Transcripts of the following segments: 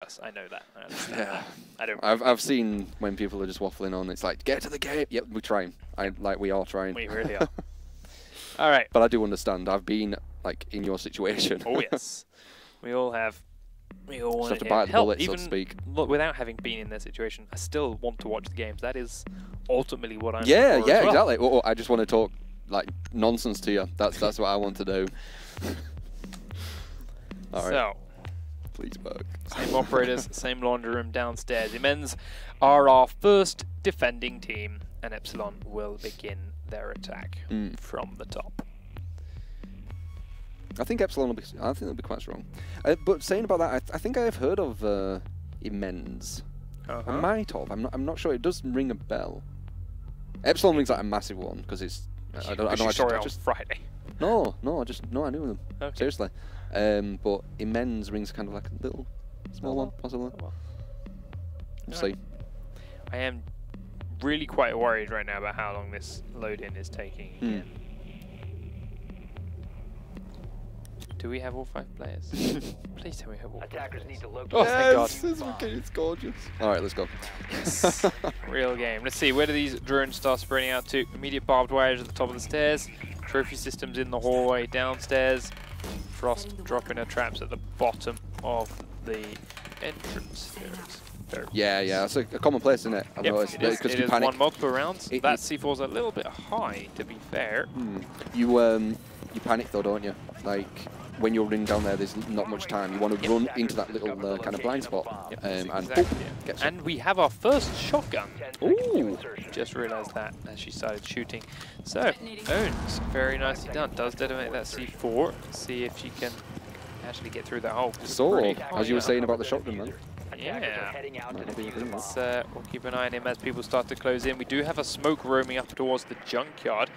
pointless. I know that. I understand Yeah. that. I don't. I've seen when people are just waffling on. It's like, get to the game. Yep, we're trying. We are trying. We really are. All right. But I do understand. I've been like in your situation. Oh yes, we all have. We all want have to bite the bullet, so to speak. Look, without having been in their situation, I still want to watch the games. That is ultimately what I'm. Yeah, for yeah, as well. exactly. Well, I just want to talk like nonsense to you. That's what I want to do. All right. So, Please work. same operators, same laundry room downstairs. ImmenZ are our first defending team, and Epsilon will begin their attack from the top. I think Epsilon will be. I think they'll be quite strong. But saying about that, I think I have heard of ImmenZ. I might have. I'm not sure. It does ring a bell. Epsilon rings like a massive one because it's. I don't. I saw it on just Friday. No, I knew them. Okay. Seriously. But ImmenZ rings kind of like a little small one, possibly. We'll see. I am really quite worried right now about how long this load-in is taking again. Do we have all 5 players? Please tell me we have all 5 Attackers players. need to locate. Oh, thank God. It's okay, it's gorgeous. All right, let's go. Yes. Real game. Let's see, where do these drones start spreading out to? Immediate barbed wires at the top of the stairs. Trophy systems in the hallway downstairs. Frost dropping her traps at the bottom of the entrance stairs. Yeah, that's a common place, isn't it? I've noticed. It is, Because it you is panic. won multiple rounds. That C4's a little bit high, to be fair. You panic though, don't you? Like when you're running down there, there's not much time. You want to run into that little kind of blind spot, and exactly. get And we have our first shotgun. Ooh! Just realised that as she started shooting. So, Owns, very nicely done. Does detonate that C4. See if she can actually get through that hole. So, as you were saying about the shotgun, man. Yeah. We'll keep an eye on him as people start to close in. We do have a smoke roaming up towards the junkyard.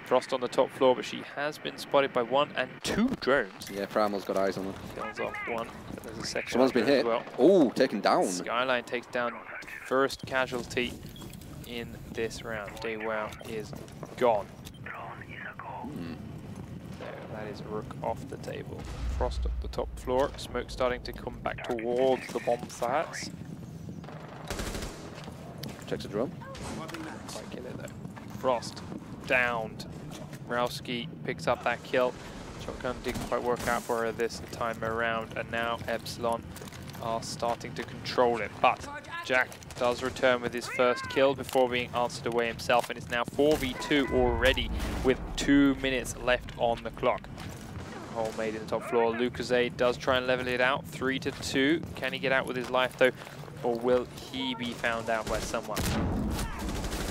Frost on the top floor, but she has been spotted by 1 and 2 drones. Yeah, Primal's got eyes on her. Kills off 1, but there's a second. Someone's been hit. As well. Oh, taken down. Skyline takes down first casualty in this round. Daywell is gone. There, that is Rook off the table. Frost up the top floor. Smoke starting to come back towards the bomb sites. Checks a drone. Quite kill it though. Frost downed. Rowski picks up that kill. Shotgun didn't quite work out for her this time around, and now Epsilon are starting to control it. But Jack does return with his first kill before being answered away himself, and it's now 4v2 already with 2 minutes left on the clock. Hole made in the top floor. Lucasade does try and level it out, 3-2. Can he get out with his life though, or will he be found out by someone?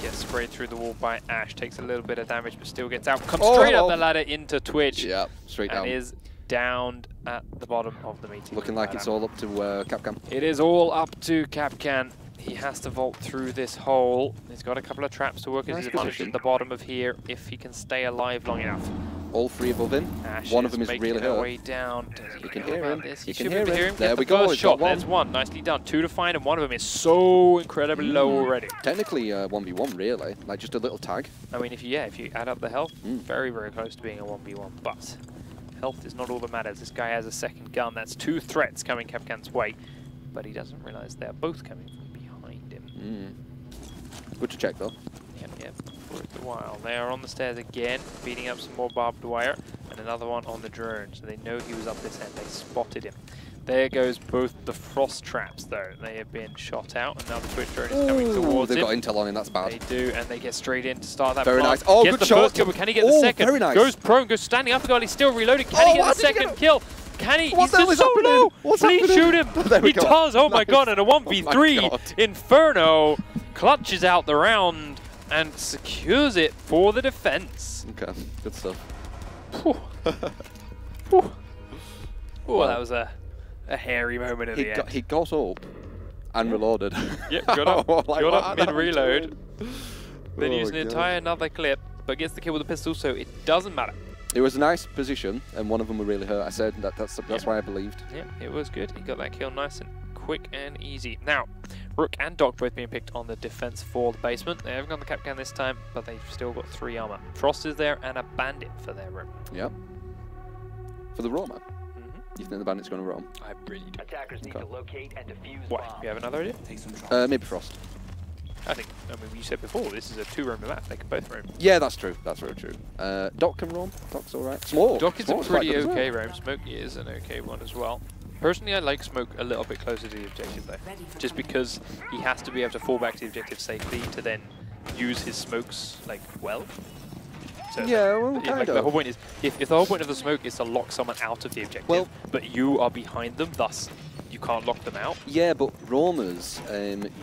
Gets sprayed through the wall by Ash, takes a little bit of damage but still gets out. Comes straight up the ladder into Twitch. Yeah, straight down. And is downed at the bottom of the meeting. Looking like it's all up to Capcom. It is all up to Capcan. He has to vault through this hole. He's got a couple of traps to work as his advantage at the bottom of here if he can stay alive long enough. All 3 above him. Ash One of them is really hurt. Way down. You can hear him. He should be able to hear him. There we go. go. Shot. There's 1. Nicely done. 2 to find, and one of them is so incredibly low already. Technically 1v1 really, like just a little tag. I mean, if you add up the health, very, very close to being a 1v1. But health is not all that matters. This guy has a second gun. That's 2 threats coming Capcan's way, but he doesn't realise they're both coming from behind him. Good to check though. Yep. For a while. They are on the stairs again, beating up some more barbed wire, and another one on the drone. So they know he was up this end. They spotted him. There goes both the Frost traps, though. They have been shot out, and now the Twitch drone is coming towards him. They've got intel on him, that's bad. They do, and they get straight in to start that Very blast. nice. Oh, Gets good the shot. first kill, but can he get the second? Very nice. Goes prone, goes standing up, he's still reloading. Can he get the second kill? Can he? What the hell He's is just so happening? low. What's Please happening? shoot him. There we He go. does. Oh my Nice. god, and a 1v3. Oh my God. Inferno clutches out the round and secures it for the defense. Okay, good stuff. Whew. Whew. Oh, that was a hairy moment at the end. He got up and reloaded. Yep, got up, Like, got what up the mid-reload. Then Oh used an God. entire another clip, but gets the kill with a pistol, so it doesn't matter. It was a nice position, and one of them were really hurt. I said that's why I believed. Yeah, it was good. He got that kill nice and quick and easy. Now, Rook and Doc both being picked on the defense for the basement. They haven't gone the Capcan this time, but they've still got 3 armor. Frost is there and a bandit for their room. Yep. For the Roma. You think the bandit's going to roam? I really do. Attackers need to locate and defuse What? bombs. You have another idea? Maybe Frost. I think, I mean, you said before, this is a 2-roam map. They can both roam. Yeah, that's true. That's very true. Doc can roam. Doc's alright. Smoke. Doc is a Smoke's quite pretty good as okay well. roam. Smokey is an okay one as well. Personally, I like Smoke a little bit closer to the objective though, just because he has to be able to fall back to the objective safely to then use his smokes like well. So Yeah, well, like, kind the of. whole point is, if the whole point of the smoke is to lock someone out of the objective, Well, but you are behind them, thus you can't lock them out. Yeah, but roamers,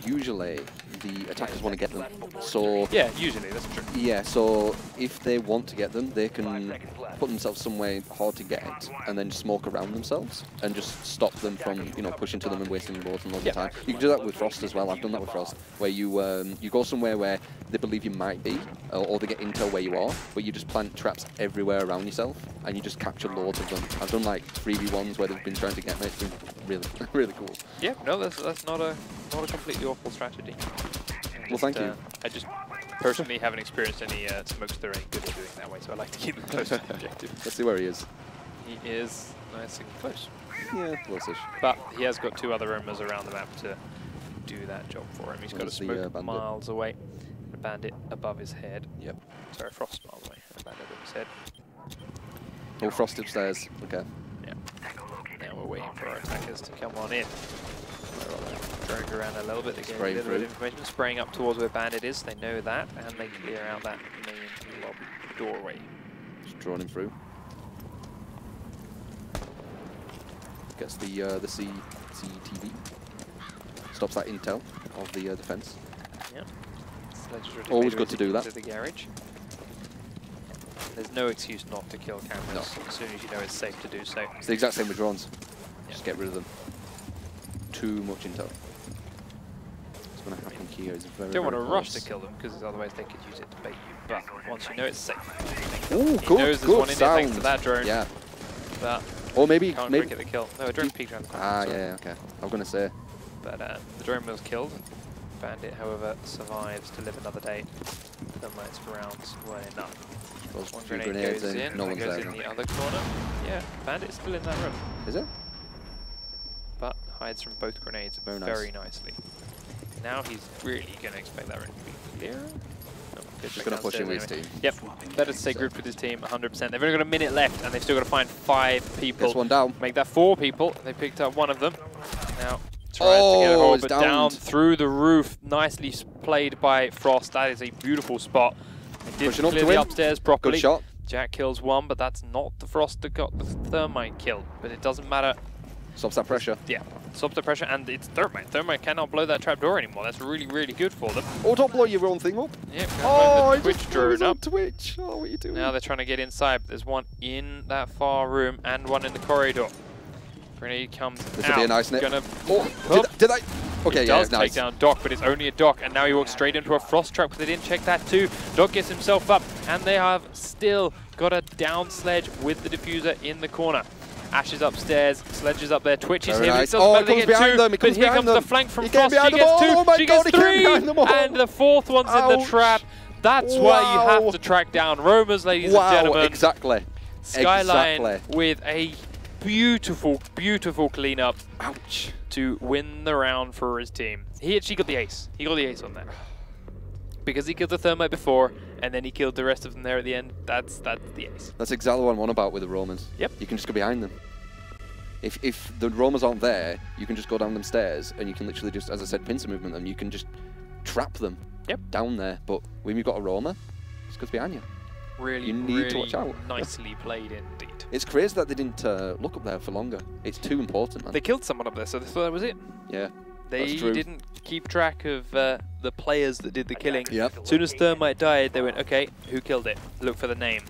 usually the attackers want to get them. So Yeah, usually, that's true. yeah, so if they want to get them, they can put themselves somewhere hard to get and then smoke around themselves and just stop them from, you know, pushing to them and wasting bullets and all the time. You can do that with Frost as well. I've done that with Frost, where you go somewhere where they believe you might be, or they get intel where you are, but you just plant traps everywhere around yourself and you just capture loads of them. I've done like 3v1s where they've been trying to get me. It's been really, really cool. Yeah, no, that's not a completely awful strategy. Well, thank you. I just personally haven't experienced any smokes that are any good at doing that way, so I like to keep them close to the objective. Let's see where he is. He is nice and close. Yeah, close-ish. But he has got 2 other roamers around the map to do that job for him. He's got a Where's the, smoke bandit? miles away, a bandit above his head. Yep. Sorry, Frost miles away, and a bandit above his head. Oh, Frost upstairs. Okay. Yeah. Now we're waiting for our attackers to come on in. Drag around a little bit to get a little bit of information. Spraying up towards where bandit is, they know that, and they clear out that main lobby doorway. Just drawing him through. Gets the CCTV. Stops that intel of the defense. Yeah. Always good to do that. To the garage. There's no excuse not to kill cameras as soon as you know it's safe to do so. It's the exact same with drones. Yeah. Just get rid of them. Too much intel. What's going to happen here is very, Don't want to very rush close. to kill them because otherwise they could use it to bait you. But once you know it's safe, Ooh, he good, knows there's good one in there thanks to sound. that drone. Yeah. But Or maybe, can't maybe get the kill. No, a drone peeked around the corner. Ah, sorry. yeah, okay. I was going to say. But the drone was killed. Bandit, however, survives to live another day. Thermite rounds were enough. Those One few grenade grenades goes and in, no one one's goes there. in the other corner. Yeah, Bandit's still in that room, Is it? but hides from both grenades Very nice. nicely. Now he's really going to expect that room to be clear. No, Just going to push in with his team. Yep, better to stay grouped with his team, 100%. They've only got a minute left, and they've still got to find 5 people. Gets one down. Make that 4 people. They picked up one of them. Now tries to get a hold, it's but down through the roof. Nicely played by Frost. That is a beautiful spot. They did Pushing up clear to the win. upstairs properly. Good shot. Jack kills one, but that's not the Frost that got the Thermite kill. But it doesn't matter. Stops that pressure. Yeah, stops the pressure, and it's Thermite. Thermite cannot blow that trapdoor anymore. That's really, really good for them. Oh, don't blow your own thing up. Yeah, Oh, the Twitch drone up. Twitch. Oh, what are you doing? Now they're trying to get inside, but there's one in that far room and one in the corridor. Grenade comes This out. will be a nice net. Gonna Oh, did I? Okay, he yeah, does nice. take down Doc, but it's only a Doc, and now he walks straight into a Frost trap because they didn't check that too. Doc gets himself up, and they have still got a down sledge with the diffuser in the corner. Ash is upstairs, Sledge is up there, Twitch is Very here, nice. but Oh, it it doesn't comes get behind 2, them, it but comes here behind comes the them. flank from He came Frost, she behind them gets all. 2, Oh my she God, gets he came 3, behind them all. and the 4th one's in the Ouch. trap. That's why you have to track down roamers, ladies and gentlemen. Exactly. Skyline Exactly. with a beautiful, beautiful cleanup Ouch. to win the round for his team. He actually got the ace. He got the ace on that. Because he killed the Thermite before, and then he killed the rest of them there at the end. That's the ace. That's exactly what I'm on about with the Romans. Yep. You can just go behind them. If the Romans aren't there, you can just go down them stairs, and you can literally just, as I said, pincer movement them. You can just trap them down there. But when you've got a Roma, it goes behind you. Really, You need really to watch out. nicely played indeed. It's crazy that they didn't look up there for longer. It's too important, man. They killed someone up there, so they thought that was it. Yeah. They That's true. didn't keep track of the players that did the killing. Yep. As soon as Thermite died, they went, okay, who killed it? Look for the name.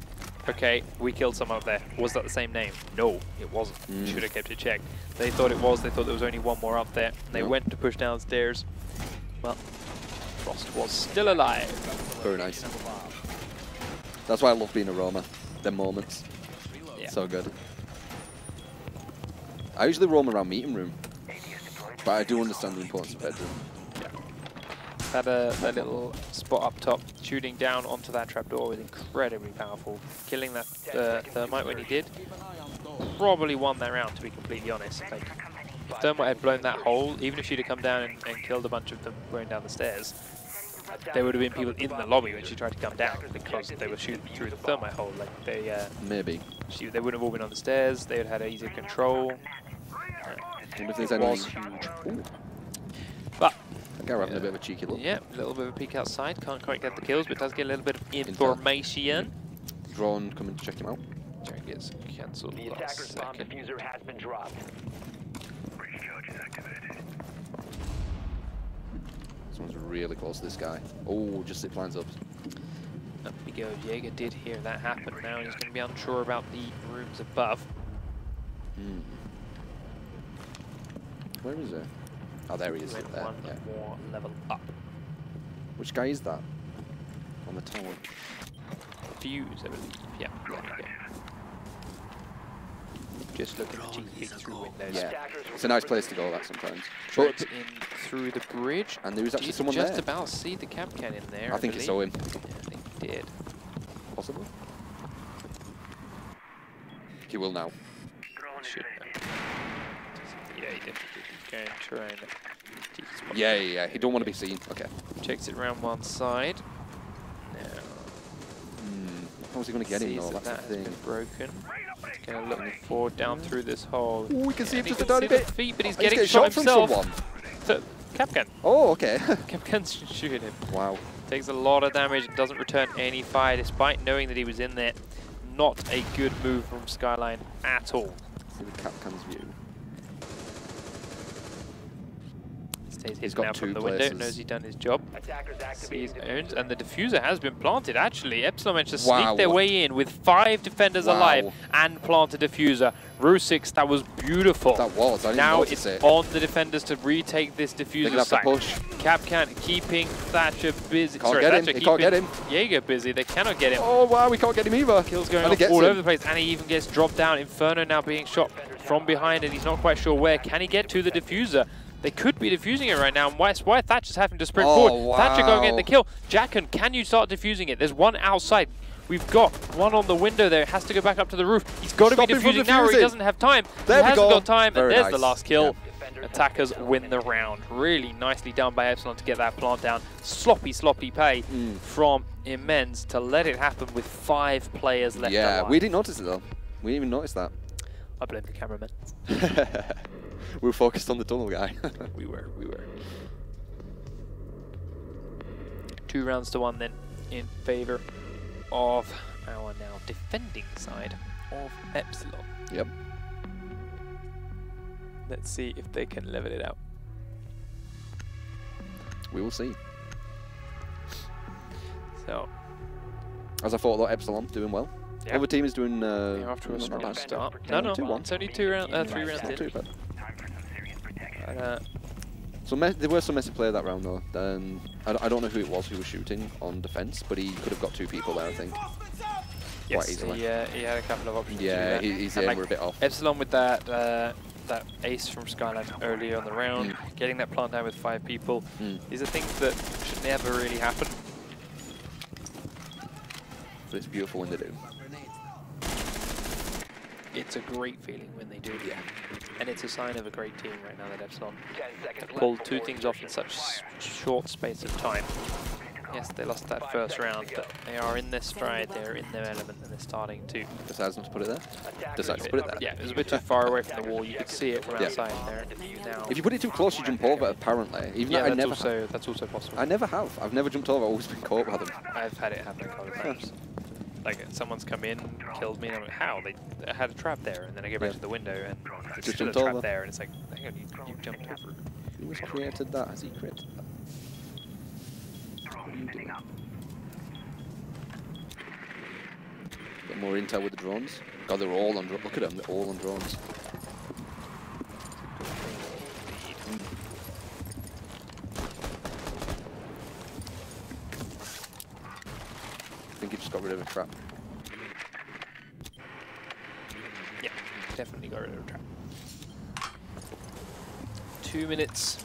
Okay, we killed someone up there. Was that the same name? No, it wasn't. Should have kept it checked. They thought it was. They thought there was only one more up there. And they went to push downstairs. Well, Frost was still alive. Very nice. That's why I love being a Roma. Them moments. Yeah. So good. I usually roam around meeting room, but I do understand the importance of bedroom. That little spot up top, shooting down onto that trapdoor was incredibly powerful. Killing that Thermite when he did probably won that round, to be completely honest. Like, if Thermite had blown that hole, even if she'd have come down and killed a bunch of them going down the stairs, there would have been people in the lobby when she tried to come down because they were shooting through the Thermite hole. Like they maybe they wouldn't have all been on the stairs. They would have had easier control. If there's it any... was huge. But that guy having a bit of a cheeky look. Yeah, a little bit of a peek outside. Can't quite get the kills, but does get a little bit of information. Drone coming to check him out. Drone gets cancelled. The attacker's bomb diffuser has been dropped. Someone's really close to this guy. Oh, just zip lines up. Up we go. Jaeger did hear that happen. Now he's going to be unsure about the rooms above. Where is it? Oh, there he is. Went There. one more level up. Which guy is that? On the tower. Fuse, I believe. Yeah, there we go. Just looking at cheeky peek through windows. Yeah, it's a nice place to go, that sometimes. But in through the bridge. And there was actually someone just there. about see the Kapkan in there. I think he saw him. Yeah, I think he did. Possibly. He will now. Should know. Yeah, he definitely did. Going to try and Yeah. He don't want to be seen. Okay. Checks it around one side. Now. How's he going to get him though? That's the That has thing. been broken. He's going to look forward down through this hole. Oh, we can see him just a can tiny see the bit. feet, but he's Oh, getting shot from himself. someone. So, Kapkan. Oh, okay. Kapkan's shooting him. Wow. Takes a lot of damage, doesn't return any fire, despite knowing that he was in there. Not a good move from Skyline at all. See the Kapkan's view. Stays He's hidden got now from two the window, places. knows he's done his job. Attackers Sees activating owned, and the diffuser has been planted. Actually, Epsilon managed to Wow. sneak their way in with 5 defenders Wow. alive and plant a diffuser. Rue6, that was beautiful. That was. I didn't Now notice it's it. on the defenders to retake this They're diffuser gonna have to site. push. Capcan keeping Thatcher busy. Can't Sorry, get him. Thatcher They can't get keeping him. Jaeger busy. They cannot get him. Oh wow, we can't get him either. Kills going And he off gets all him. over the place, and he even gets dropped down. Inferno now being shot from behind, and he's not quite sure where. Can he get to the diffuser? They could be diffusing it right now, and why Thatcher's having to sprint forward. Wow. Thatcher going in the kill. Jacken, can you start diffusing it? There's one outside. We've got one on the window there. It has to go back up to the roof. He's got to be Stop him from diffusing now, or he diffusing. doesn't have time. There he we hasn't go. got time, Very and there's nice. the last kill. Yeah. Attackers win the round. Really nicely done by Epsilon to get that plant down. Sloppy play from ImmenZ to let it happen with 5 players left alive. We didn't notice it though. We didn't even notice that. I blame the cameraman. We were focused on the tunnel guy. We were. 2 rounds to 1 then, in favour of our now defending side of Epsilon. Yep. Let's see if they can level it out. We will see. So, As I thought, though, Epsilon doing well. yeah. Other team is doing. They're off to a not strong bad. start. Yeah, No, 2-1. it's only 3 rounds Not too in. bad. But, So there were some messy play that round though. I don't know who it was who was shooting on defense, but he could have got 2 people there, I think. yes, easily. he had a couple of options. Yeah, to do that. his And aim like, were a bit off. Epsilon with that ace from Skyline earlier on the round, getting that plant down with 5 people. These are things that should never really happen. But it's beautiful when they do. It's a great feeling when they do. Yeah. And it's a sign of a great team right now that Epsilon 10 seconds left pulled 2 before things off in such short space of time. Yes, they lost that first round, but they are in their stride, they're in their element, and they're starting to... Decides not to put it there. Attackers Decides to put it there. Yeah, it was a bit too far away from the wall. You could see it from Yeah. outside there. Now, If you put it too close, you jump over it, apparently. Even yeah, though that's also possible. I never have. I've never jumped over. I've always been caught by them. I've had it happen a couple of times. Like, someone's come in, killed me, and I'm like, how? They had a trap there, and then I go back to the window, and there's Just still a jumped trap over. there, and it's like, hang on, you jumped over. Who has created that? Has he created that? What are you doing? Get more intel with the drones. God, they're all on drones. Look at them, they're all on drones. I think he just got rid of a trap. Yeah, definitely got rid of a trap. 2 minutes,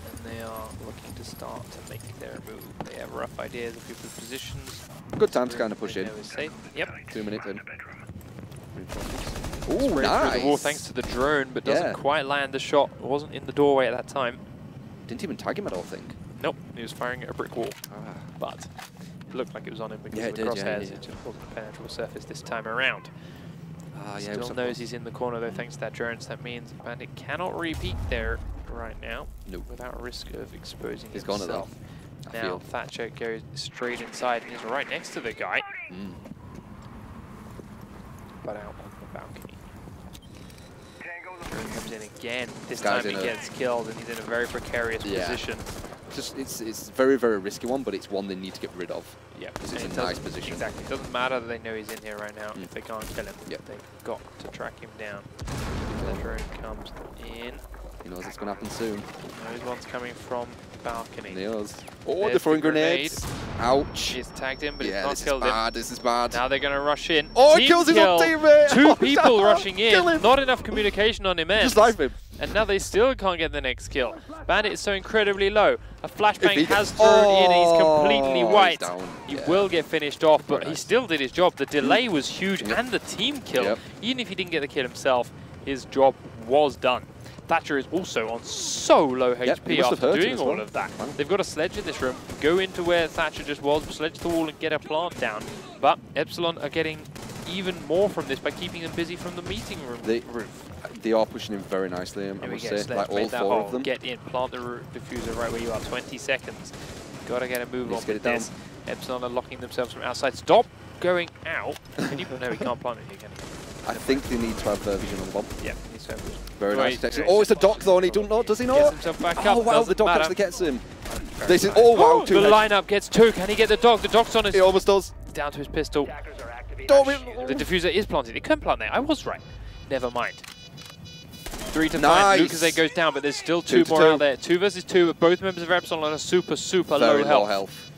and they are looking to start to make their move. They have rough ideas of people's positions. Good time to kind of push They in. know is safe. Yep. 2 minutes in. Ooh, Straight nice. through the wall thanks to the drone, but doesn't quite land the shot. It wasn't in the doorway at that time. Didn't even tag him, I don't think. Nope, he was firing at a brick wall. But it looked like it was on him because of the crosshairs. It just wasn't a penetrable surface this time around. Still knows he's in the corner though thanks to that drone, so that means Bandit cannot repeat there right now without risk of exposing himself. He's gone at that. Now Thatcher goes straight inside and is right next to the guy. But out on the balcony. Drone comes in again. This time he gets killed and he's in a very precarious position. It's a very, very risky one, but it's one they need to get rid of. Yeah, because it's a nice position. Exactly. It doesn't matter that they know he's in here right now. If they can't kill him, they've got to track him down. The drone comes in. He knows it's going to happen soon. Those one's coming from balcony. He knows. Oh, they're throwing grenades. Ouch. He's tagged him, but he's not this killed is him. bad. This is bad. Now they're going to rush in. Oh, he kills his own teammate. Two people rushing in. Not enough communication on ImmenZ. Just live him. And now they still can't get the next kill. Bandit is so incredibly low. A flashbang has thrown in and he's completely white. He will get finished off, but he still did his job. The delay was huge and the team kill. Even if he didn't get the kill himself, his job was done. Thatcher is also on so low HP after doing all of that. They've got a sledge in this room. Go into where Thatcher just was, sledge the wall and get a plant down. But Epsilon are getting even more from this by keeping them busy from the meeting room roof. They are pushing him very nicely, I must say. Like all four of them. Get in, plant the diffuser right where you are. 20 seconds. Got to get a move on with this. Epsilon are locking themselves from outside. Stop going out. Can you? No, he can't plant it again. I think they need to have vision on the bomb. Yeah, he needs to have vision. Very nice detection. Oh, it's a dock though, and he doesn't know. Does he know? Gets himself back up. Oh wow, the dock actually gets him. This is, oh wow, the lineup gets two. Can he get the dock? The dock's on his. He almost does. Down to his pistol. The diffuser is planted. It couldn't plant there. I was right. Never mind. 3 to 5. Lucas goes down, but there's still two more out there. 2 versus 2, but both members of Epsilon are super low health.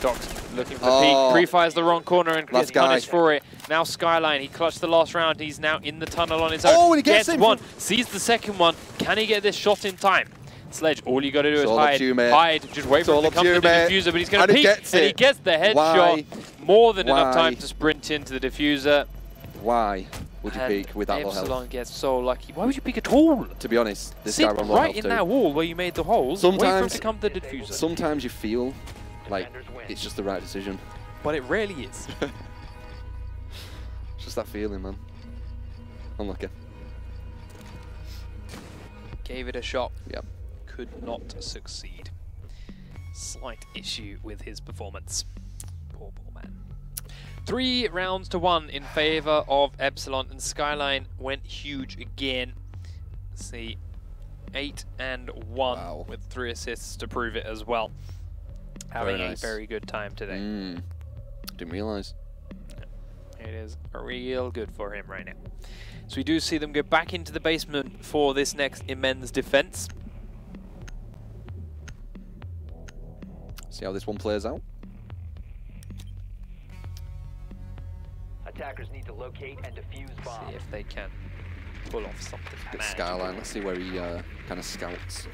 Doc's looking for the peak. Pre-fires the wrong corner and gets punished for it. Now Skyline, he clutched the last round. He's now in the tunnel on his own. Oh, and he gets him. One, sees the second one. Can he get this shot in time? Sledge, all you got to do is hide. Hide, just wait for him to come to the diffuser, but he's going to peek, and he gets the headshot. More than enough time to sprint into the diffuser. Why would you peek with that low health? Epsilon gets so lucky. Why would you peek at all? To be honest, this Sit guy ran low right in that wall where you made the holes. Wait for him to come to the diffuser. Sometimes you feel like it's just the right decision. But it rarely is. It's just that feeling, man. Unlucky. Gave it a shot. Yep. Could not succeed. Slight issue with his performance. Poor man. 3 rounds to 1 in favor of Epsilon, and Skyline went huge again. Let's see, 8 and 1 with 3 assists to prove it as well. Having a very good time today. Didn't realise. It is real good for him right now. So we do see them go back into the basement for this next ImmenZ defense. See how this one plays out. Attackers need to locate and defuse bombs. See if they can pull off something. Bit Skyline. Let's see where he kind of scouts.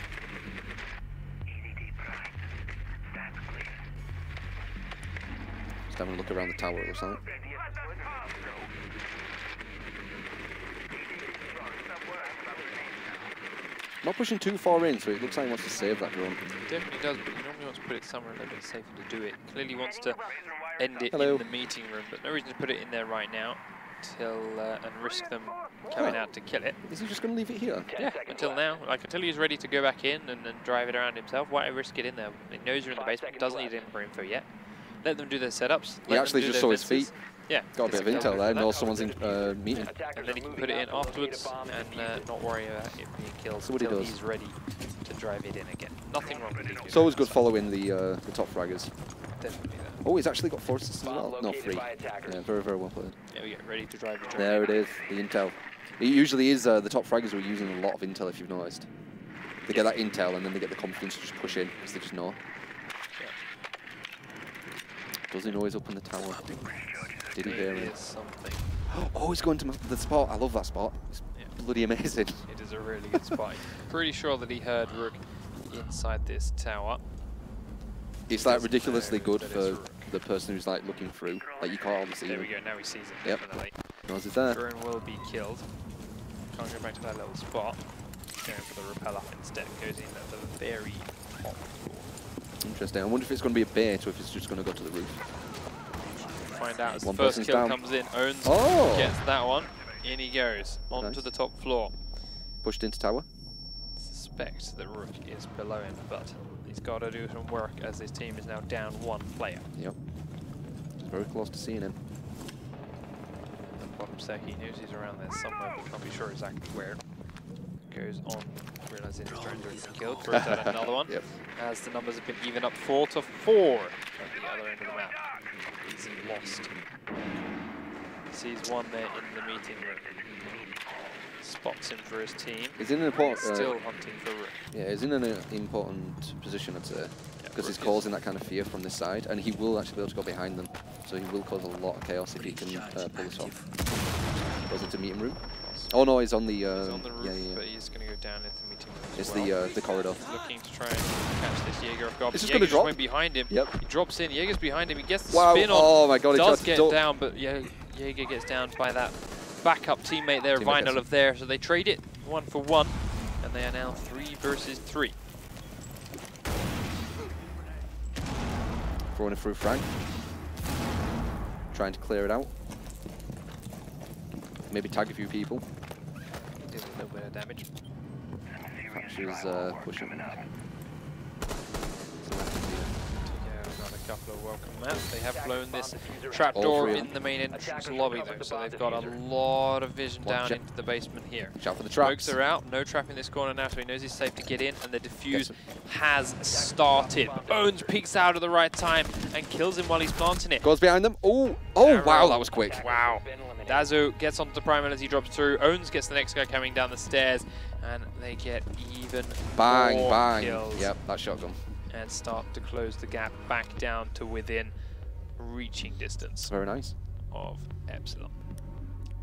Just having a look around the tower or something. Not pushing too far in, so it looks like he wants to save that drone. It definitely does, but he normally wants to put it somewhere a little bit safer to do it. Clearly wants to end it in the meeting room, but no reason to put it in there right now till and risk them coming out to kill it. Is he just going to leave it here? Yeah, until now. Like, until he's ready to go back in and drive it around himself. Why risk it in there? He knows you're in the basement, doesn't need info info yet. Let them do their setups. He actually just saw his feet. Yeah. Got a bit of intel there, knows someone's in meeting. And then he can put it in afterwards and not worry about it being killed until he's ready to drive it in again. Nothing wrong with it. It's always good following the top fraggers. Definitely that. Oh, he's actually got 4 assists as well. No, 3. Yeah, very, very well played. Yeah, we get ready to drive the drone. There it is, the intel. It usually is the top fraggers who are using a lot of intel, if you've noticed. They get that intel and then they get the confidence to just push in because they just know. Does he know he's up in the tower? Did he hear him? Something. Oh, he's going to the spot. I love that spot. It's bloody amazing. It is a really good spot. Pretty sure that he heard Rook inside this tower. It's like ridiculously good for the person who's like looking through. Like you can't see him. There we go. Now he sees him. Definitely. Was it there? Drone will be killed. Can't go back to that little spot. Going for the rappel up instead. Goes in at the very top floor. Interesting. I wonder if it's going to be a bait or if it's just going to go to the roof. Find out as the One first person's kill down. comes in. Owns gets that one. In he goes. Onto the top floor. Pushed into tower. Suspect the Rook is below him, but he's got to do some work as his team is now down one player. Yep. Very close to seeing him. And bottom sec, he knows he's around there somewhere, but can't be sure exactly where. Goes on, realizing his drones are been killed, throws out another one. Yep. As the numbers have been even up 4-4 at the other end of the map. Easy lost. Sees one there in the meeting room. Spots him for his team. He's in an important. Still hunting for Rook. Yeah, he's in an important position, I'd say, because he's causing that kind of fear from this side, and he will actually be able to go behind them. So he will cause a lot of chaos if he can pull this off. Goes into meeting room. Oh no, he's on the. He's on the roof, but he's going to go down into the meeting room. It's the corridor. He's looking to try and catch this Jaeger off guard. It's just going to drop. Went behind him. Yep. He drops in. Jaeger's behind him. He gets the Wow. spin on. Oh my god! He Does tried get to down, but Jaeger gets down by that backup teammate there, Vinyl of there. So they trade it 1 for 1, and they are now 3 versus 3. Throwing it through Frank. Trying to clear it out. Maybe tag a few people. He did a little bit of damage. She's pushing. Got a couple of welcome mats. They have blown this trapdoor in the main entrance lobby though, so they've got a lot of vision down into the basement here. Shout for the traps. Smokes are out, no trap in this corner now, so he knows he's safe to get in, and the defuse has started. Owens peeks out at the right time and kills him while he's planting it. Goes behind them. Oh wow, that was quick. Wow. Dazu gets onto the primal as he drops through. Owens gets the next guy coming down the stairs, and they get even more kills. Yep, that shotgun. And start to close the gap back down to within reaching distance. Very nice. Of Epsilon.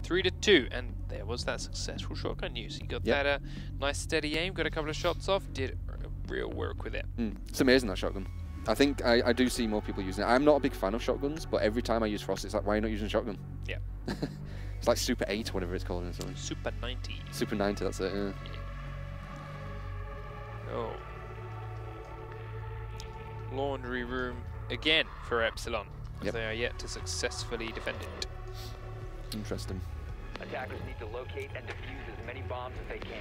3-2, and there was that successful shotgun use. He got that nice steady aim, got a couple of shots off, did real work with it. It's amazing, that shotgun. I think I do see more people using it. I'm not a big fan of shotguns, but every time I use Frost, it's like, why are you not using a shotgun? Yeah. It's like Super 8, whatever it's called. Or something. Super 90. Super 90, that's it, yeah. Oh. Laundry room again for Epsilon. They are yet to successfully defend it. Interesting. Attackers need to locate and defuse as many bombs as they can.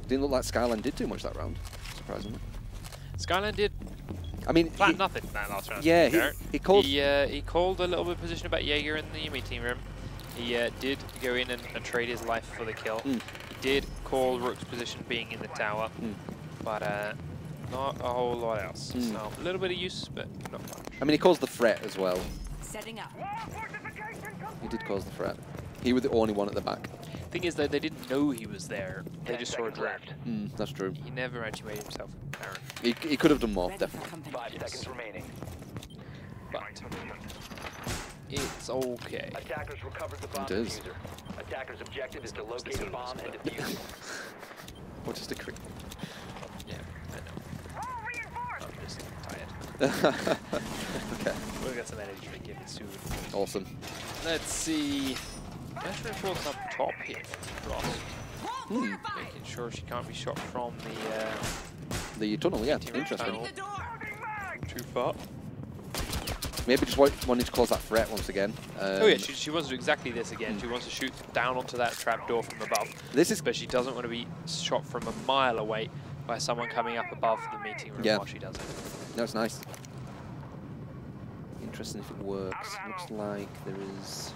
Didn't look like Skyline did too much that round, surprisingly. Skyline did. I mean, flat nothing that last round. Yeah, he called. He called a little bit of position about Jaeger in the meeting room. He did go in and trade his life for the kill. He did call Rook's position being in the tower, but not a whole lot else. So a little bit of use, but not much. I mean, he caused the threat as well. Setting up. He did cause the threat. He was the only one at the back. Thing is, though, they didn't know he was there. They just saw a draft. That's true. He never actually made himself apparent. He could have done more, definitely. 5 seconds remaining. But it's okay. Attackers recovered the bomb diffuser. Attackers' objective is to locate the bomb and defuse it. What is the crit? Yeah, I know. I'm just tired. Okay. We'll get some energy to give it soon. Awesome. Let's see. Let's report up top here for Frost. Making sure she can't be shot from the tunnel, yeah. Interesting. Too far. Maybe just wanting to cause that threat once again. Oh yeah, she wants to do exactly this again. She wants to shoot down onto that trapdoor from above. But she doesn't want to be shot from a mile away by someone coming up above the meeting room while she does it. That's nice. Interesting if it works. Looks like there is...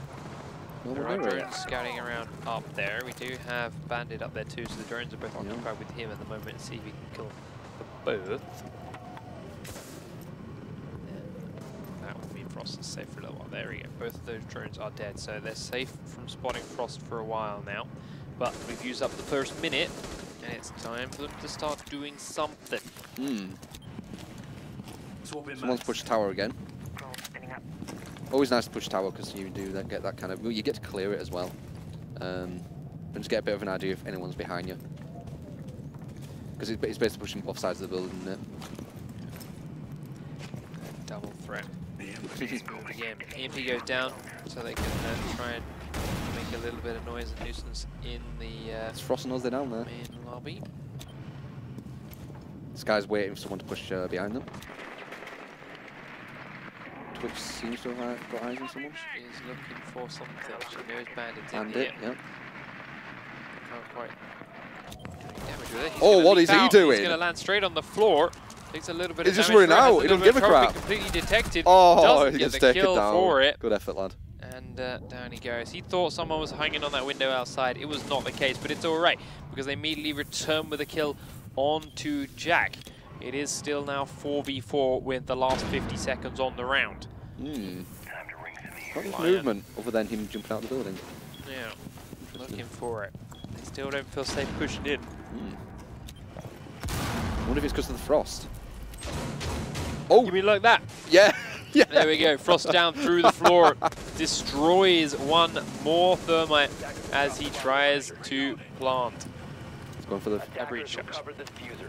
There are drones scouting around up there. We do have Bandit up there too, so the drones are both occupied with him at the moment. Let's see if we can kill them both. That will mean Frost is safe for a little while. There we go. Both of those drones are dead, so they're safe from spotting Frost for a while now. But we've used up the first minute, and it's time for them to start doing something. Someone's pushed tower again. Always nice to push tower because you do get that kind of... You get to clear it as well. And just get a bit of an idea if anyone's behind you. Because it's basically pushing both sides of the building, isn't it? Double threat. Again, EMP goes down, so they can try and make a little bit of noise and nuisance in the It's Frost and us, they're down there. main lobby. This guy's waiting for someone to push behind them. Twitch seems to have got eyes on someone. She is looking for something. She knows bandits in Bandit, here. yeah. Can't quite do any damage with it. He's Oh, gonna what leap is he out. doing? He's going to land straight on the floor. Takes a little bit He's of just damage. running for it, has out. He doesn't little give a bit of crap. trophy completely detected. Oh, Doesn't he get gets the taken kill down. for it. Good effort, lad. And down he goes. He thought someone was hanging on that window outside. It was not the case, but it's all right because they immediately return with a kill onto Jack. It is still now 4v4 with the last 50 seconds on the round. Not much movement other than him jumping out of the building. Yeah, looking for it. They still don't feel safe pushing in. I wonder if it's because of the frost. Oh! You mean like that? Yeah! Yeah! There we go. Frost down through the floor. Destroys one more thermite as he tries to plant. It's going for the breach charge.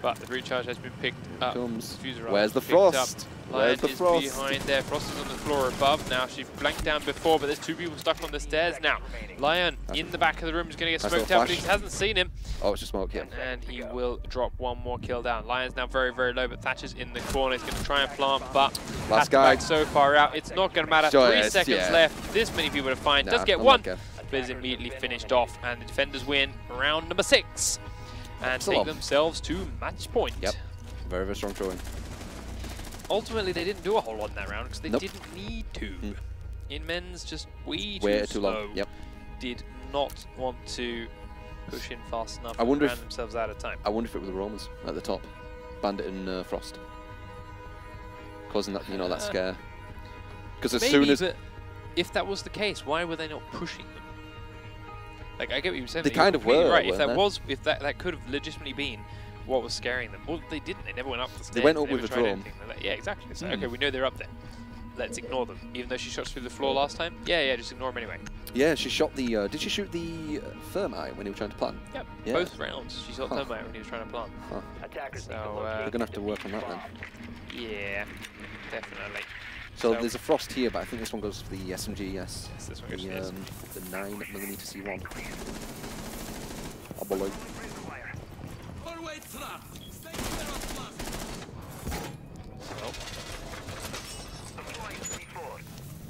But the breach charge has been picked up. Where's the frost? Lion is behind there. Frost is on the floor above. Now she blanked down before, but there's two people stuck on the stairs now. Lion in the back of the room is going to get smoked out, but he hasn't seen him. Oh, it's just smoke, yeah. And he will drop one more kill down. Lion's now very, very low, but Thatcher's in the corner. He's going to try and plant, but last guy so far out. It's not going to matter. 3 seconds left. This many people to find. Does get one, but is immediately finished off. And the defenders win round number 6 and take themselves to match point. Yep. Very, very strong throwing. Ultimately, they didn't do a whole lot in that round because they didn't need to. ImmenZ just way too slow. Long. Yep. Did not want to push in fast enough. I wonder and ran themselves out of time. I wonder if it was the Romans at the top, Bandit and Frost, causing that that scare. Because as soon as if that was the case, why were they not pushing them? Like I get what you were saying. They kind of were. Right. If that could have legitimately been what was scaring them. Well, they didn't. They never went up the stairs. They went up with a drone. Yeah, exactly. So, okay, we know they're up there. Let's ignore them. Even though she shot through the floor last time? Yeah, just ignore them anyway. Yeah, she shot the... did she shoot the thermite when he was trying to plant? Yep, yeah. Both rounds. She shot thermite when he was trying to plant. So, we're going to have to work on that then. Yeah, definitely. So there's a Frost here, but I think this one goes for the SMG, yes. This one goes for the 9mm C1. I believe.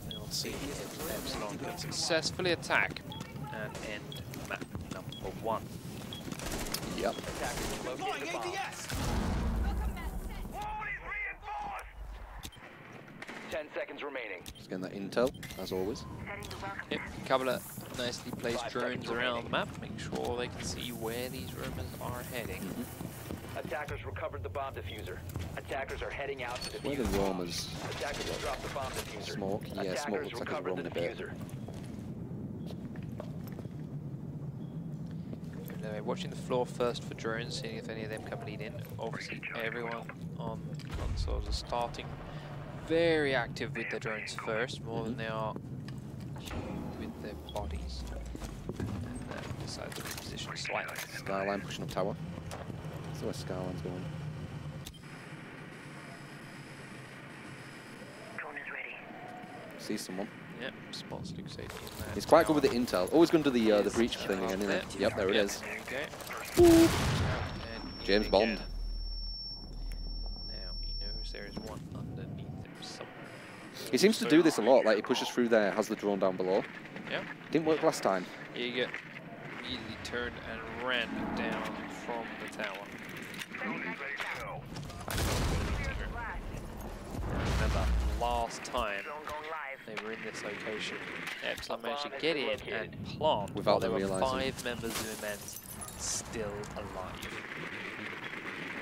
We'll see if Epsilon can successfully attack and end map number 1. Yep. 10 seconds remaining. Just getting that intel, as always. Yep, a couple of nicely placed drones around the map. Make sure they can see where these rumors are heading. Attackers recovered the bomb diffuser. Attackers are heading out to defuse. Where are the Romans? Attackers have dropped the bomb diffuser. Smoke, yeah, smoke looks like it's Roman a bit. Watching the floor first for drones, seeing if any of them come lead in. Obviously, everyone on consoles are starting very active with their drones first, more than they are with their bodies. And decide to reposition slightly. Skyline pushing up tower. So where Skyline's going. Drone is ready. See someone. Yep, spots Luke safety in there. He's quite good with the intel. Always going to do the breach thing again, isn't it? Yep, there it is. There we go. James Bond. Now he knows there is one underneath him somewhere. He seems to do this a lot. Like he pushes through there, has the drone down below. Yeah. Didn't work last time. Here you go. Immediately turned and ran down from the tower. Remember, last time they were in this location, Epsilon managed to get in and plant without there them were realizing. 5 members of ImmenZ still alive.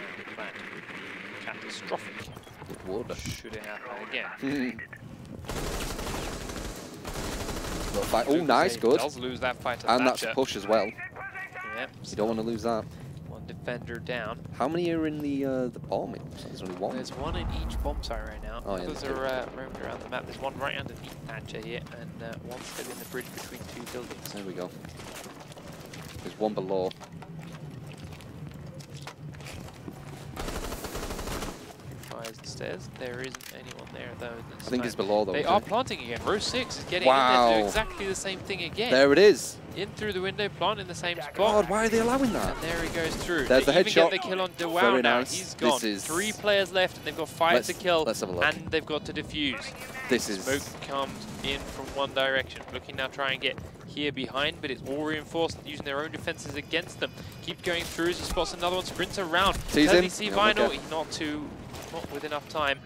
And the plan would be catastrophic. It would. Should it happen again? Fight. Oh, nice, good. Does lose that fight to And Thatcher. that's a push as well. Yep. You don't want to lose that. One defender down. How many are in the bomb? There's only one. There's one in each bomb site right now. Oh, yeah, Others are roamed around the map. There's one right underneath Thatcher here, and one still in the bridge between 2 buildings. There we go. There's one below. Fires the stairs. There isn't anyone there, though. I think it's below, though. They are planting again. Row 6 is getting in there to do exactly the same thing again. There it is. In through the window, plant in the same spot. God, why are they allowing that? And there he goes through. There's the they even headshot. get the kill on Dewau Very now. nice. He's gone. 3 players left, and they've got 5 to kill. Let's have a look. And they've got to defuse. This is... Smoke comes in from one direction. Looking now, try and get here behind, but it's all reinforced, using their own defenses against them. Keep going through as he spots another one, sprints around. Sees him. See Vinyl, he's not with enough time.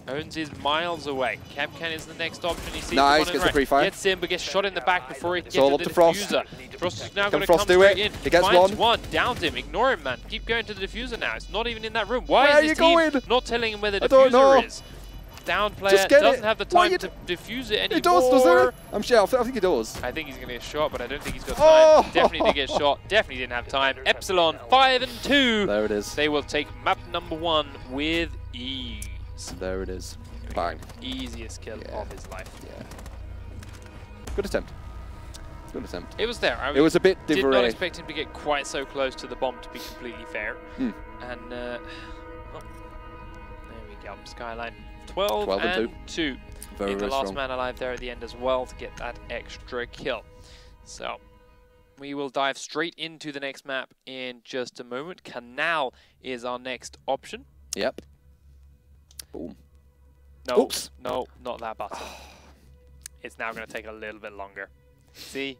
Owns is miles away. Camcan is the next option. He sees nice, the gets one the pre-fire. Gets in, but gets shot in the back before he gets all to up the to Frost. diffuser. Frost is now going to Frost come do straight it? in. He gets Finds one. Downs him. Ignore him, man. Keep going to the diffuser now. It's not even in that room. Why Where is are this you team going? not telling him where the I don't know. diffuser is? Down player doesn't have the time to defuse it anymore. He does, doesn't he? I'm sure. I think he does. I think he's going to get shot, but I don't think he's got time. Definitely did get shot. Definitely didn't have time. Epsilon 5 and 2. There it is. They will take map number 1 with ease. There it is. Bang. Easiest kill of his life. Yeah. Good attempt. Good attempt. It was there. It was a bit did not expect him to get quite so close to the bomb, to be completely fair. And there we go. Skyline 12 and 2. Very, the very last strong. man alive there at the end as well to get that extra kill. So we will dive straight into the next map in just a moment. Kanal is our next option. Yep. Boom. No, Oops. no, not that button. It's now going to take a little bit longer. See?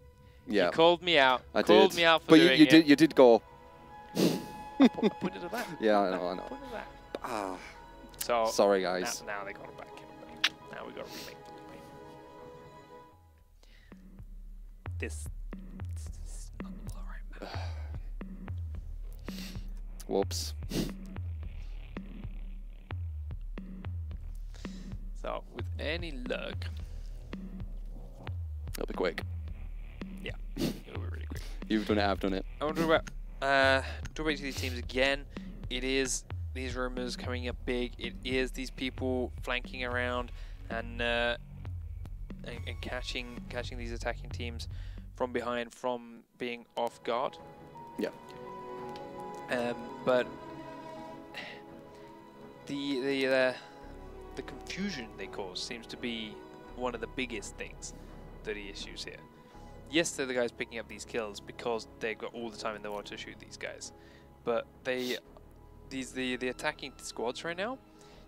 Yeah. You called me out. I called did. me out for but doing you it. did go. I pointed at that. Yeah, I know. Pointed at that. Ah. So sorry, guys. Now they got it back. Now we got to remake the This is not the right map. Whoops. So with any luck, It'll be quick. yeah, it'll be really quick. You've done it. I've done it. I want to talk about these teams again. It is these rumors coming up big. It is these people flanking around and catching these attacking teams from behind, from being off guard. Yeah. But the confusion they cause seems to be one of the biggest things that he issues here. Yes, they're the guys picking up these kills because they've got all the time in the world to shoot these guys, but the attacking squads right now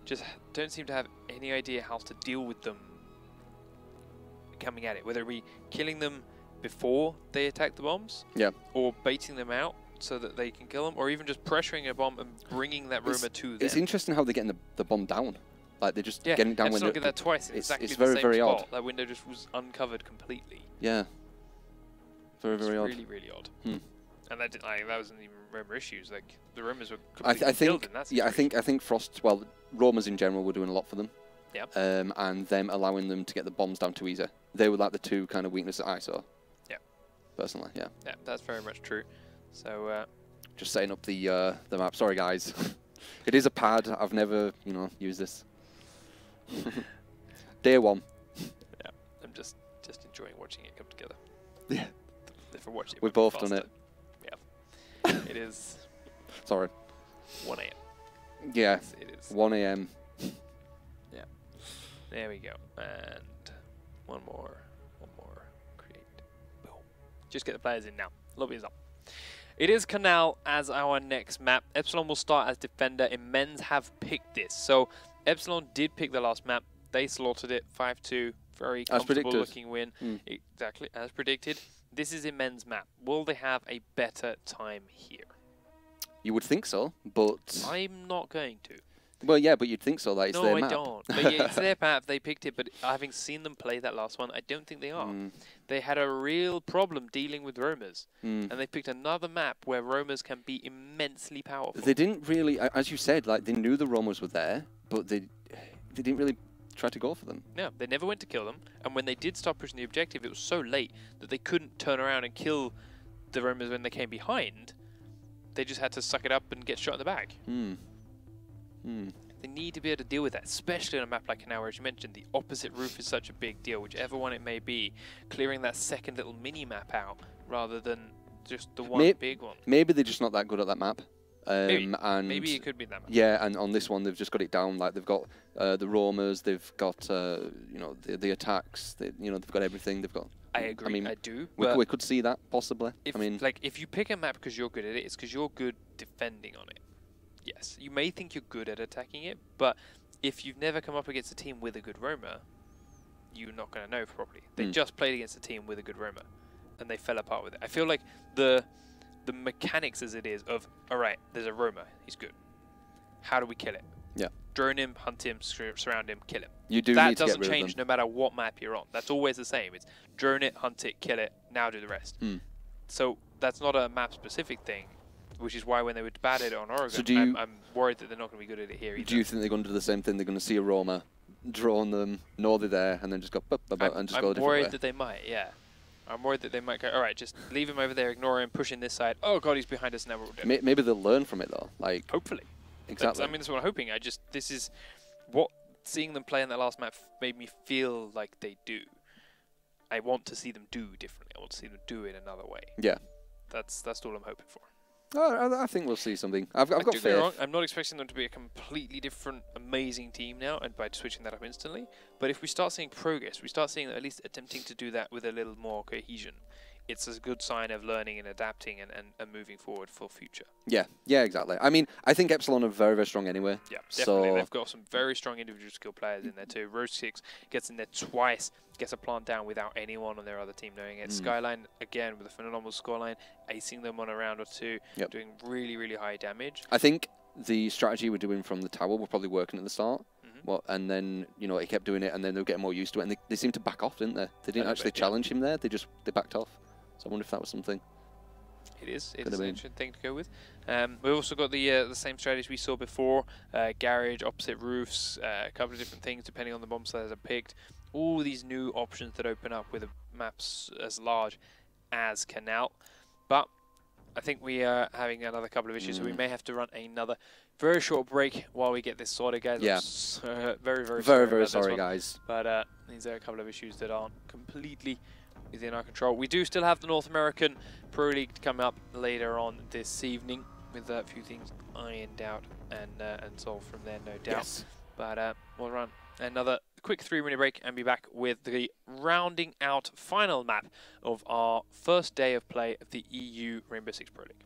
just don't seem to have any idea how to deal with them coming at it, whether it be killing them before they attack the bombs, or baiting them out so that they can kill them, or even just pressuring a bomb and bringing that rumor to them. It's interesting how they're getting the bomb down. Like they're just getting it down. Epsilon did that twice. Exactly it's the very, same very spot. odd. That window just was uncovered completely. Yeah. Very, very odd. Really, really odd. Hmm. And that wasn't even rumor issues. Like the rumors were completely I think. killed in that situation. I think Frost. Well, Romers in general were doing a lot for them. Yeah. And them allowing them to get the bombs down too easy. They were like the two kind of weaknesses I saw. Yeah. Personally, yeah. Yeah, that's very much true. So. Just setting up the map. Sorry, guys. It is a pad. I've never, used this. Day one. Yeah, I'm just enjoying watching it come together. Yeah. If I watch it, we've both done it. Yeah. It is. Sorry. 1 AM. Yeah. It is. 1 AM. Yeah. There we go. And one more. Create. Boom. Just get the players in now. Lobby is up. It is Kanal as our next map. Epsilon will start as defender. ImmenZ have picked this. So Epsilon did pick the last map. They slaughtered it 5-2. Very comfortable looking win. Exactly as predicted. This is ImmenZ map. Will they have a better time here? You would think so, but I'm not going to. Well, yeah, but you'd think so. That it's their map. No, I don't. But yeah, it's their map. They picked it, but having seen them play that last one, I don't think they are. They had a real problem dealing with roamers, and they picked another map where roamers can be immensely powerful. They didn't really, as you said, like they knew the roamers were there, but they didn't really try to go for them. No, they never went to kill them, and when they did start pushing the objective, it was so late that they couldn't turn around and kill the roamers when they came behind. They just had to suck it up and get shot in the back. They need to be able to deal with that, especially on a map like Kanal, as you mentioned. The opposite roof is such a big deal, whichever one it may be. Clearing that second little mini-map out rather than just the one big one. Maybe they're just not that good at that map. And maybe it could be that map. Yeah, and on this one they've just got it down. Like they've got the roamers, they've got you know the attacks. You know they've got everything. They've got. I agree. I mean, I do. We could see that possibly. If, I mean, like if you pick a map because you're good at it, it's because you're good defending on it. Yes, you may think you're good at attacking it, but if you've never come up against a team with a good roamer, you're not going to know properly. They just played against a team with a good roamer, and they fell apart with it. I feel like the mechanics as it is of, all right, there's a roamer, he's good. How do we kill it? Yeah. Drone him, hunt him, surround him, kill him. You do that need to doesn't get rid change of them. no matter what map you're on. That's always the same. It's drone it, hunt it, kill it, now do the rest. So that's not a map-specific thing, which is why when they were bad at it on Oregon, So do you, I'm worried that they're not going to be good at it here either. Do you think they're going to do the same thing? They're going to see a roamer, drone them, know they're there, and then just go and just go a different way? I'm worried that they might, yeah. I'm worried that they might go, all right, just leave him over there, ignore him, push in this side. Oh, God, he's behind us now. We're dead. Maybe they'll learn from it, though. Like hopefully. Exactly. I mean, that's what I'm hoping. This is what seeing them play in that last map made me feel like they do. I want to see them do differently. I want to see them do it another way. Yeah. That's all I'm hoping for. I think we'll see something. I've got faith. Wrong. I'm not expecting them to be a completely different, amazing team now, and by switching that up instantly. But if we start seeing progress, we start seeing them at least attempting to do that with a little more cohesion. It's a good sign of learning and adapting and moving forward for future. Yeah, exactly. I mean, I think Epsilon are very, very strong anyway. Yeah, definitely. So they've got some very strong individual skill players in there too. Rose6 gets in there twice, gets a plant down without anyone on their other team knowing it. Skyline, again, with a phenomenal scoreline, acing them on a round or two, doing really, really high damage. I think the strategy we're doing from the tower were probably working at the start. And then, you know, he kept doing it, and then they were getting more used to it, and they seemed to back off, didn't they? They didn't actually challenge him there. They backed off. So I wonder if that was something. It is an interesting thing to go with. We've also got the same strategies we saw before. Garage, opposite roofs, a couple of different things depending on the bomb slayers are picked. All these new options that open up with maps as large as Kanal. But I think we are having another couple of issues, so we may have to run another very short break while we get this sorted, guys. Yeah. Very sorry, guys. But these are a couple of issues that aren't completely within our control. We do still have the North American Pro League to come up later on this evening with a few things ironed out and solved from there, no doubt. Yes. But we'll run another quick 3-minute break and be back with the rounding out final map of our first day of play of the EU Rainbow Six Pro League.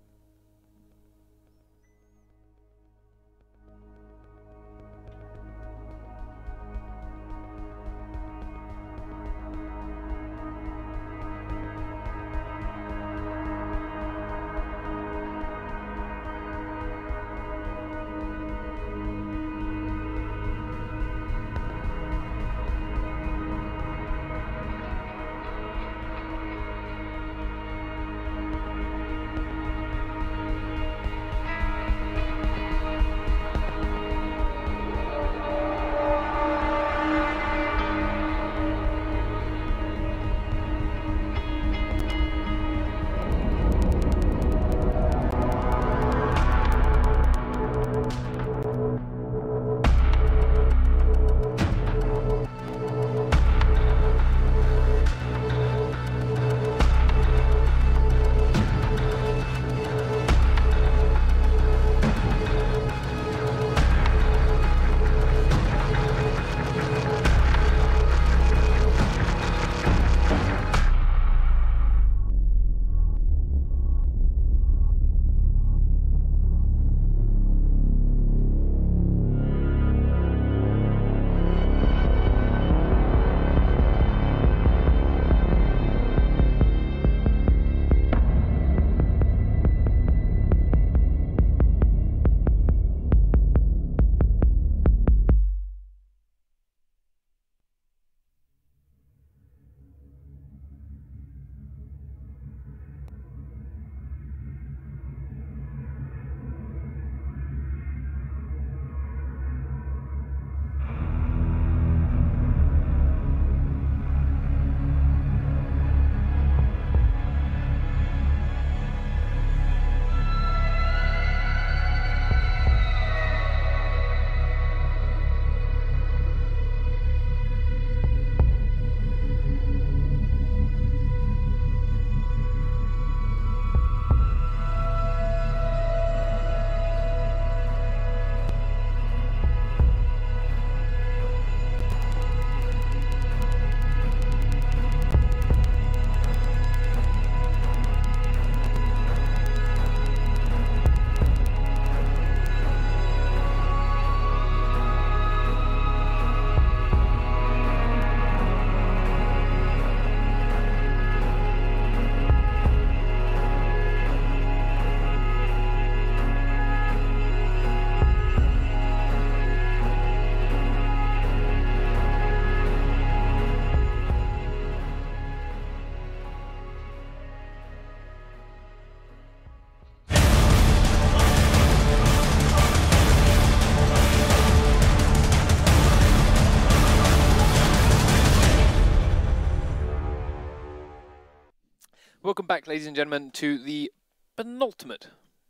welcome back, ladies and gentlemen, to the penultimate.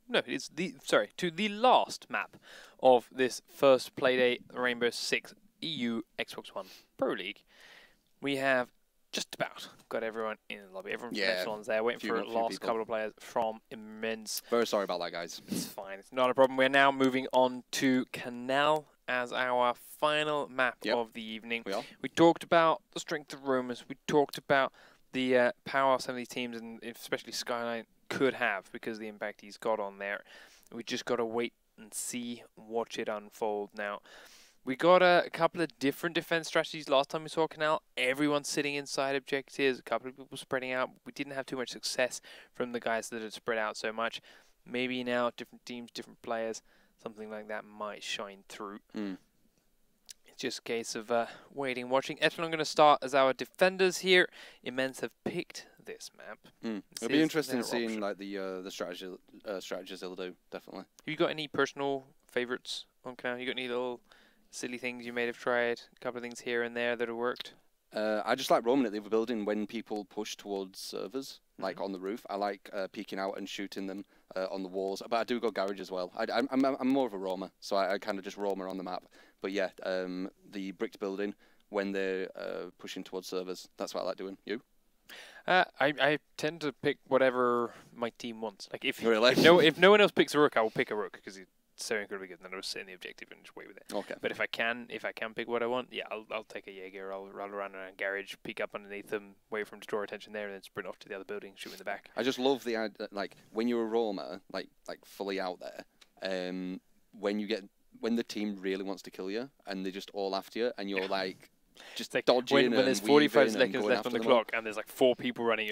No, it's the to the last map of this first Playday Rainbow Six EU Xbox One Pro League. We have just about got everyone in the lobby. Everyone from Epsilon's there, waiting for the last couple of players from ImmenZ. Very sorry about that, guys. It's fine. It's not a problem. We're now moving on to Kanal as our final map of the evening. We talked about the strength of Romans. We talked about the power some of these teams, and especially Skyline, could have because of the impact he's got on there. We just got to wait and see, watch it unfold now. We got a couple of different defense strategies last time we saw Kanal. Everyone sitting inside objectives, a couple of people spreading out. We didn't have too much success from the guys that had spread out so much. Maybe now, different teams, different players, something like that might shine through. It's just a case of waiting, watching. Epsilon going to start as our defenders here. ImmenZ have picked this map. It'll be interesting seeing like the strategies they'll do, definitely. Have you got any personal favorites on Kanal? You got any little silly things you may have tried? A couple of things here and there that have worked? I just like roaming at the other building when people push towards servers, like on the roof. I like peeking out and shooting them on the walls, but I do go garage as well. I'm more of a roamer, so I kind of just roam around the map. But yeah, the bricked building when they're pushing towards servers, that's what I like doing. You? I tend to pick whatever my team wants. Like if no one else picks a rook, I will pick a rook because it's so incredibly good. And then I'll sit in the objective and just wait with it. Okay. But if I can pick what I want, yeah, I'll take a Jaeger. I'll run around garage, peek up underneath them, wait for him to draw attention there, and then sprint off to the other building, shoot in the back. I just love the idea, like when you're a roamer, like fully out there, when the team really wants to kill you and they're just all after you, and you're like. Just like dodging when there's 45 seconds left on the clock and there's like 4 people running,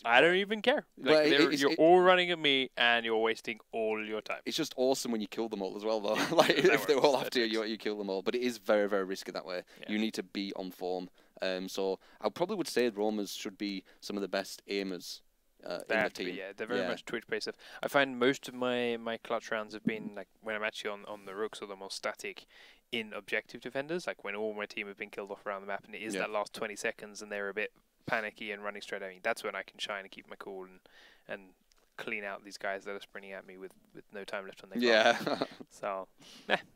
I don't even care. Like you're all running at me and you're wasting all your time. It's just awesome when you kill them all as well, though. Like if they're all after you, you kill them all. But it is very, very risky that way. You need to be on form. So I probably would say roamers should be some of the best aimers in the team. Yeah, they're very much twitch-based. I find most of my clutch rounds have been like when I'm actually on the rooks or the more static in objective defenders, like when all my team have been killed off around the map and it is that last 20 seconds and they're a bit panicky and running straight at me. That's when I can shine and keep my cool and clean out these guys that are sprinting at me with no time left on their clock. So,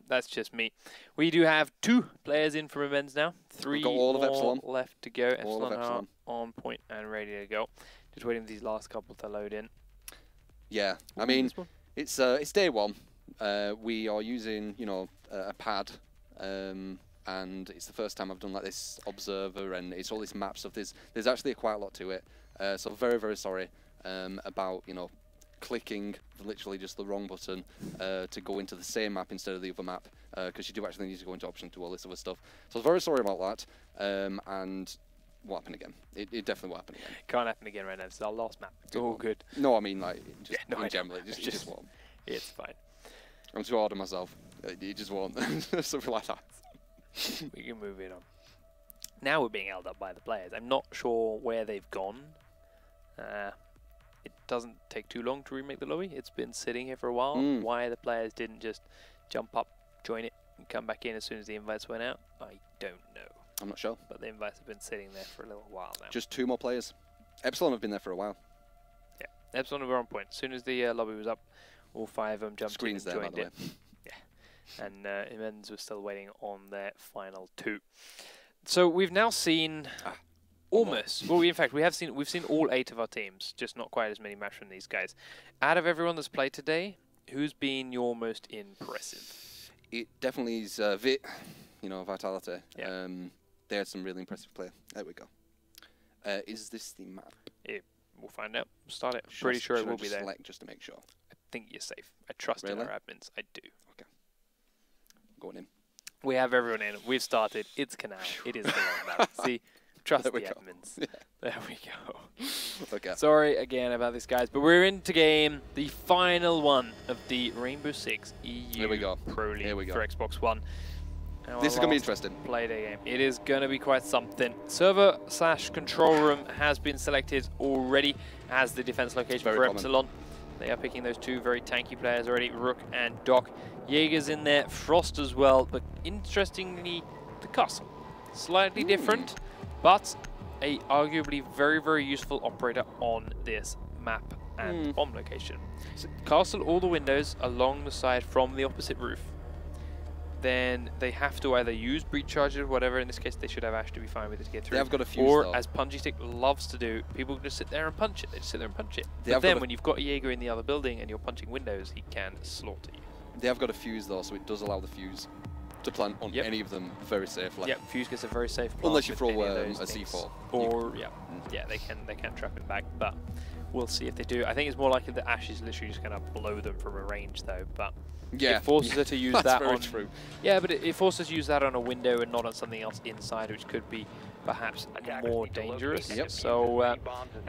that's just me. We do have 2 players in from ImmenZ now. 3 more left to go. Epsilon are on point and ready to go. Just waiting for these last couple to load in. Yeah, I mean, it's day 1. We are using, a pad, and it's the first time I've done like this observer, and it's all this map stuff. There's actually quite a lot to it. So very, very sorry about clicking literally just the wrong button to go into the same map instead of the other map, because you do actually need to go into option to all this other stuff. So I was very sorry about that. And what happened again? It definitely will happen again. Can't happen again right now. It's our last map. It's all good. No, I mean like just in general, it just won't. It's fine. I'm too hard on myself. It just won't. Something like that. We can move it on. Now we're being held up by the players. I'm not sure where they've gone. It doesn't take too long to remake the lobby. It's been sitting here for a while. Why the players didn't just jump up, join it, and come back in as soon as the invites went out, I don't know. I'm not sure. But the invites have been sitting there for a little while now. Just 2 more players. Epsilon have been there for a while. Yeah, Epsilon were on point. As soon as the lobby was up, all 5 of them jumped in and joined it. Yeah, and ImmenZ was still waiting on their final 2. So we've now seen almost. Well, in fact, we've seen all 8 of our teams, just not quite as many matches from these guys. Out of everyone that's played today, who's been your most impressive? It definitely is Vit. Vitality. Yeah. They had some really impressive play. There we go. Is this the map? We'll find out. Start it. Pretty sure it will be there. Select just to make sure. I think you're safe. I trust in our admins. I do. Okay. Going in. We have everyone in. We've started. It's Kanal. It is the long map. See, trust the admins. Yeah. There we go. Okay. Sorry again about this, guys, but we're into game. The final one of the Rainbow Six EU Pro League for Xbox One. This is going to be interesting. Playday game. It is going to be quite something. Server/control room has been selected already as the defense location for Epsilon. They are picking those 2 very tanky players already, Rook and Doc. Jaeger's in there, Frost as well, but interestingly, the castle. Slightly different, but a arguably very, very useful operator on this map and bomb location. So castle all the windows along the side from the opposite roof. Then they have to either use breach charges or whatever. In this case, they should have actually be fine with it to get through. They have got a fuse, or, though. as Punchy Stick loves to do, people can just sit there and punch it. They just sit there and punch it. They But then when you've got a Jaeger in the other building and you're punching windows, he can slaughter you. They have got a fuse, though, so it does allow the fuse to plant on any of them very safely. Yeah, fuse gets a very safe plant. Unless you throw a a C4. Or, yeah, they can trap it back, but we'll see if they do. I think it's more likely that Ash is literally just going to blow them from a range, though, but it forces her to use that that's on... very true. Yeah, but it forces her to use that on a window and not on something else inside, which could be perhaps more dangerous. So,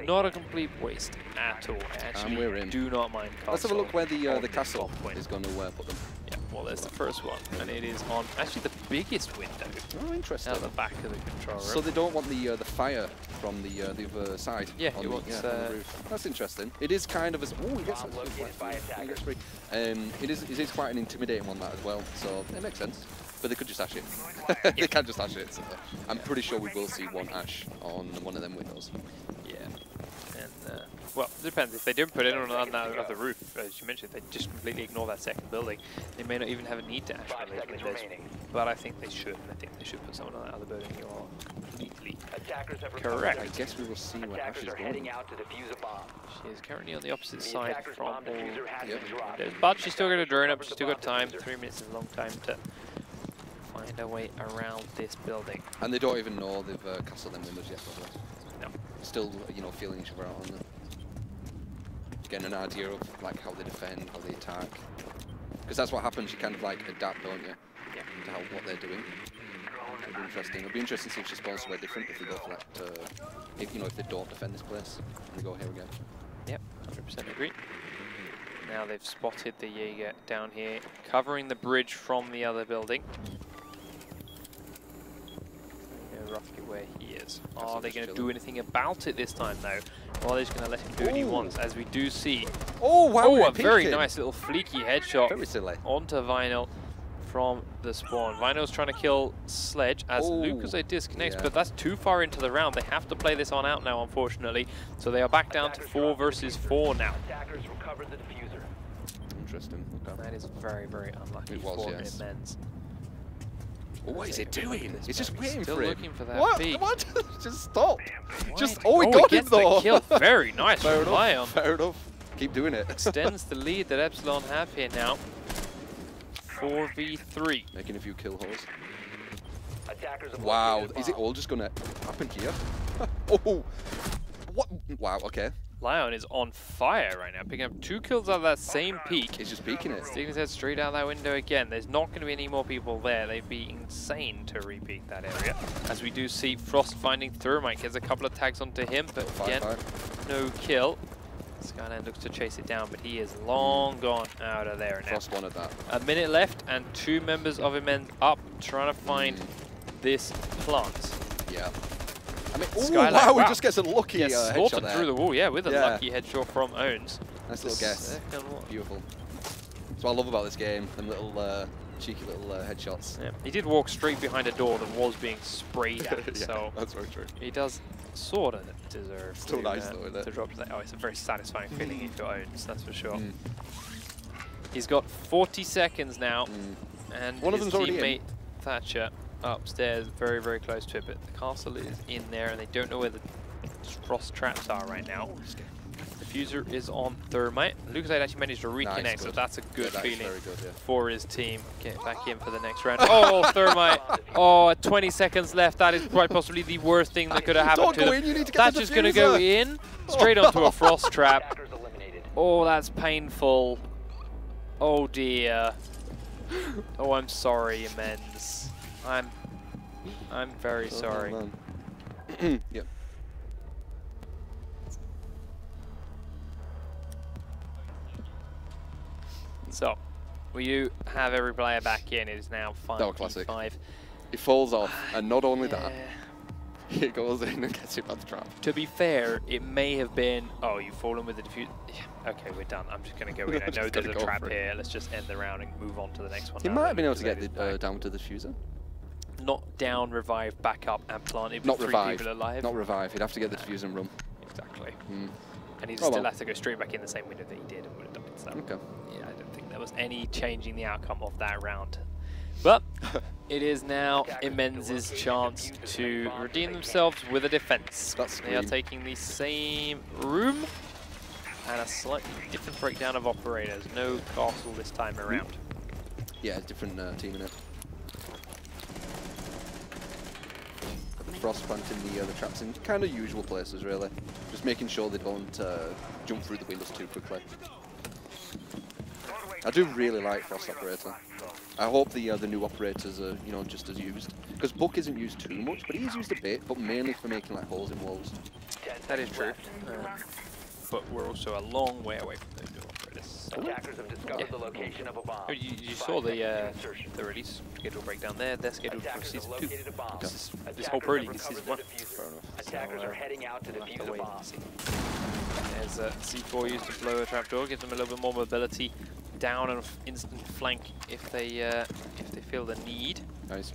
not a complete waste at all. Actually, do not mind castle. Let's have a look where the castle is going to put them. Yeah, well, there's the first one, and it is on actually the biggest window. Oh, interesting. At the back of the control room. So they don't want the fire from the other side. Yeah, on it wants on the roof. That's interesting. It is kind of as it is quite an intimidating one that as well. So it makes sense. But they could just ash it. They can just ash it. So I'm pretty sure we will see one ash on one of them windows. Yeah. And well, it depends. If they don't put it on the roof, as you mentioned, if they just completely ignore that second building, they may not even have a need to ash on those windows. But I think they should. I think they should put someone on that other building. You are completely correct. I guess we will see where Ash is going. She is currently on the opposite side from all windows, but she's still got a drone up. She's still got time. 3 minutes is a long time to find a way around this building. And they don't even know they've castled them windows yet, by the way. No. Still, feeling each other out on them. Getting an idea of like how they defend, how they attack. Because that's what happens. You kind of like adapt, don't you? Yeah. To what they're doing. It'll be interesting. It'll be interesting to see if she spawns somewhere different if they go for that. If they don't defend this place and they go here again. Yep, 100% agree. Now they've spotted the Jaeger down here, covering the bridge from the other building. Roughly where he is. Are they going to do anything about it this time, though? Or are they just going to let him do what he wants, as we do see? Oh, wow! Oh, a very nice little fleeky headshot onto Vinyl from the spawn. Vinyl's trying to kill Sledge as Lucozade disconnects, but that's too far into the round. They have to play this on out now, unfortunately. So they are back down to 4 versus 4 now. Interesting. Okay. That is very, very unlucky for ImmenZ. What is it doing? It's just waiting Still for him. looking for that What? Just stop. Just he got him gets though. The kill. Very nice Fair from Lion. Fair enough. Keep doing it. Extends the lead that Epsilon have here now. 4v3. Making a few kill holes. Wow. Is it all just going to happen here? Oh. What? Wow. Okay. Lion is on fire right now, picking up 2 kills out of that same peak. He's just peeking it. Sticking his head straight out that window again. There's not going to be any more people there. They'd be insane to repeat that area. As we do see Frost finding Thermite, gets a couple of tags onto him, but again, no kill. Skyline looks to chase it down, but he is long gone out of there now. Frost wanted that. A minute left, and 2 members of ImmenZ up, trying to find this plant. Yeah. I mean, wow, he just gets a lucky headshot there. Through the wall, with a lucky headshot from Owns. Nice little guess. Beautiful. That's what I love about this game, them little cheeky little headshots. Yeah. He did walk straight behind a door that was being sprayed at, so that's very true. He does sort of deserve Still nice though, isn't it? To drop to that. Oh, it's a very satisfying feeling if your Owns, that's for sure. He's got 40 seconds now, and one of them's already teammate Thatcher upstairs, very, very close to it, but the castle is in there and they don't know where the frost traps are right now. The fuser is on Thermite. Lucozade actually managed to reconnect, so that's a good feeling for his team. Get back in for the next round. Oh, Thermite. Oh, 20 seconds left. That is quite possibly the worst thing that could have happened to them. That's just going to go in, straight onto a frost trap. Oh, that's painful. Oh, dear. Oh, I'm sorry, ImmenZ. I'm very sorry. Yep. So, we do have every player back in. It is now 5v5. Classic. He falls off, and not only that, he goes in and gets hit by the trap. To be fair, it may have been, oh, you've fallen with the diffuse. Yeah, okay, we're done. I'm just going to go in. I know there's a trap here. Let's just end the round and move on to the next one. He might have been able to get down to the diffuser. Not down, revive, back up, and plant. It'd be Not three revive. people alive. Not revive. He'd have to get the defuse and run. Exactly. Mm. And he'd still have to go straight back in the same window that he did and would have died. So, Okay. yeah, I don't think there was any changing the outcome of that round. But it is now ImmenZ's chance to redeem themselves with a defense. They are taking the same room and a slightly different breakdown of operators. No castle this time around. Yeah, different team in it. Got the frost planting the traps in kind of usual places, really. Just making sure they don't jump through the windows too quickly. I do really like frost operator. I hope the new operators are, you know, just as used. Because Buck isn't used too much, but he is used a bit, but mainly for making like holes in walls. That is true. But we're also a long way away from those new operators. Attackers have discovered the location of a bomb. You saw the release schedule breakdown there. They're scheduled for season 2. This whole pro league is season 1. Attackers are heading out to defuse the bomb. There's C4 used to blow a trapdoor, gives them a little bit more mobility down and instant flank if they feel the need. Nice.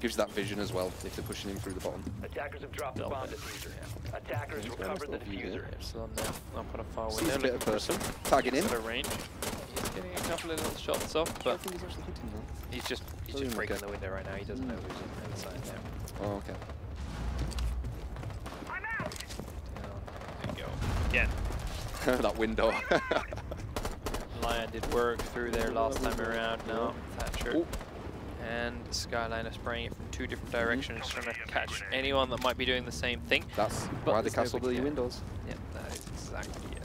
Gives that vision as well if they're pushing in through the bottom. Attackers have dropped the bomb diffuser. Attackers recovered the diffuser. Epsilon now up on a far window. Sees a bit of person tagging in. At a range. He's getting a couple of little shots off, but I think he's actually hitting them. he's just breaking the window right now. He doesn't know who's inside there. Oh, okay. There you go. Again. That window. Lion did work through there last time around. No, Thatcher. Ooh. And Skyline are spraying it from 2 different directions, trying to catch anyone that might be doing the same thing. That's why they castled the windows. Yeah, that is exactly it.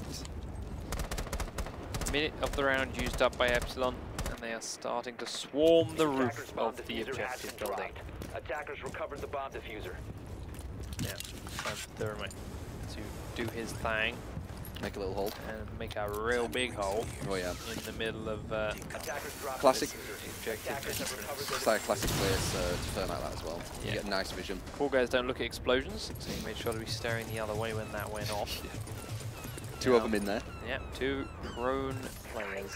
Minute of the round used up by Epsilon, and they are starting to swarm the roof of the objective building. Attackers recovered the bomb diffuser. Yeah, time for Thermite to do his thing. Make a little hole. And make a real big hole. Oh yeah. In the middle of classic. Objective. It's like a classic place to turn like that as well. Yeah. You get nice vision. Poor guys don't look at explosions, so he made sure to be staring the other way when that went off. Two of them in there. Yeah, 2 prone players.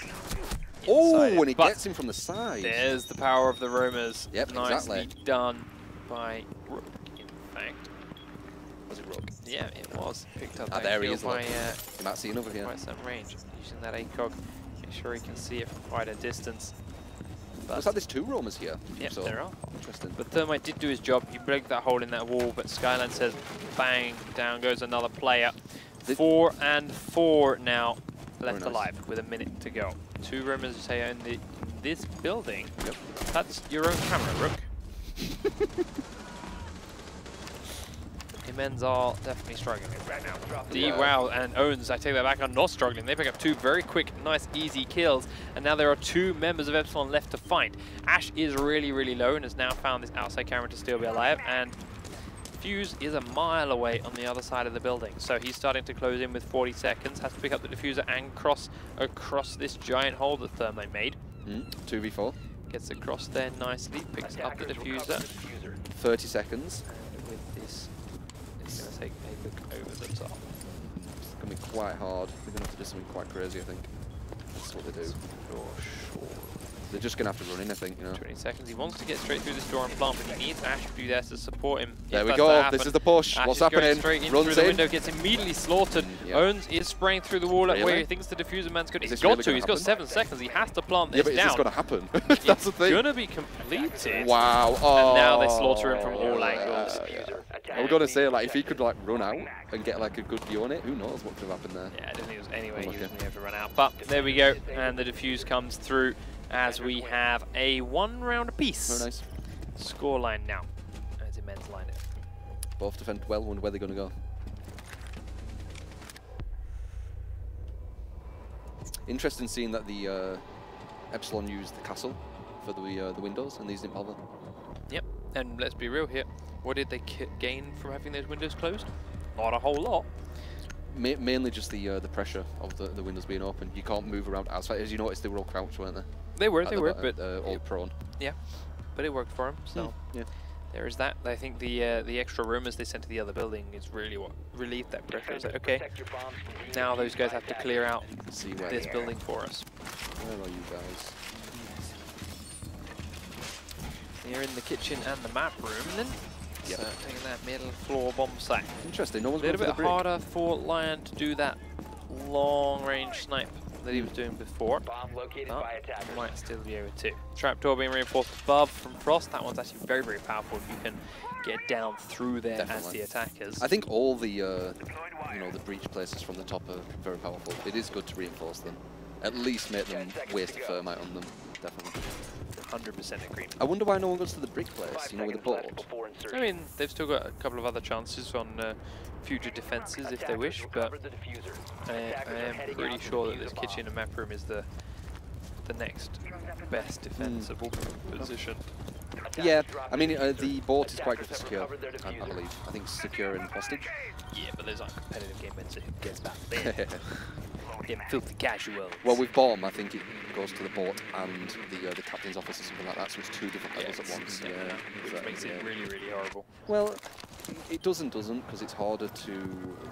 Oh, and he gets him from the side. There's the power of the roamers. Yep, nicely exactly. done by Rook, in fact. Was it Rook? Yeah, it was. Picked up Ah, that there he kill is. by you might see him over here. quite some range. Using that ACOG, make sure he can see it from quite a distance. But looks like there's 2 roamers here. Yep, so there are. Interesting. But Thermite did do his job. He broke that hole in that wall, but Skyline says, bang, down goes another player. 4 and 4 now left alive with a minute to go. 2 roamers say in this building. Yep. That's your own camera, Rook. ImmenZ are definitely struggling right now. Wow, and Owens, I take that back, are not struggling. They pick up 2 very quick, nice, easy kills, and now there are 2 members of Epsilon left to find. Ash is really, really low and has now found this outside camera to still be alive, and Fuse is a mile away on the other side of the building. So he's starting to close in with 40 seconds, has to pick up the diffuser and cross across this giant hole that Thermite made. 2v4. Gets across there nicely, picks up the diffuser. 30 seconds. And with this, it's going to take a look over the top. It's going to be quite hard. They're going to have to do something quite crazy, I think. That's what they do. For sure. They're just going to have to run in, I think, you know. 20 seconds. He wants to get straight through this door and plant, but he needs Ash to be there to support him. There we go. This is the push. Ash What's is going happening? Straight in Runs through the window, gets immediately slaughtered. Owens is spraying through the wall at where he thinks the diffuser man's going. He's got to. He's got 7 seconds. He has to plant this down. Yeah, but is this going to happen? That's the thing. It's going to be completed. Wow. Oh. And now they slaughter him from all angles. I was going to say, like, if he could, like, run out and get, like, a good view on it, who knows what could have happened there. Yeah, I don't think it was any way he was going to be able to run out. But there we go. And the diffuse comes through as we have a 1 round apiece. Very nice. Scoreline now. As ImmenZ line it. Both defend well. Wonder where they're going to go. Interesting seeing that the Epsilon used the castle for the windows and these didn't bother. Yep, and let's be real here. What did they gain from having those windows closed? Not a whole lot. Mainly just the pressure of the windows being open. You can't move around outside. As you noticed, they were all crouched, weren't they? They were, but all prone. Yeah, but it worked for them. So yeah, there is that. I think the extra roomers they sent to the other building is really what relieved that pressure. It's like, okay, now those guys have to clear out this building for us. Where are you guys? Here in the kitchen and the map room, then. Yep. So taking that middle floor bomb site. Interesting. No one's A little going bit for the brick. harder for Lion to do that long range snipe that he was doing before. Bomb located But by attackers. might still be able to. Trapdoor being reinforced above from Frost. That one's actually very, very powerful if you can get down through there Definitely. as the attackers. I think all the you know, the breach places from the top are very powerful. It is good to reinforce them. At least make them waste a thermite on them. Definitely. 100% agree. I wonder why no one goes to the brick place, you know, with the board. I mean, they've still got a couple of other chances on future defenses if they wish, but I am pretty sure that this kitchen and map room is the next best defensible position. Yeah, I mean, the board is quite good to secure, I believe. I think secure and hostage. Yeah, but those aren't competitive game so who gets back there? Them filthy casuals. Well, with bomb, I think it goes to the board and the captain's office or something like that, so it's two different levels at once. Yeah, which makes it really, really horrible. Well, it doesn't, because it's harder to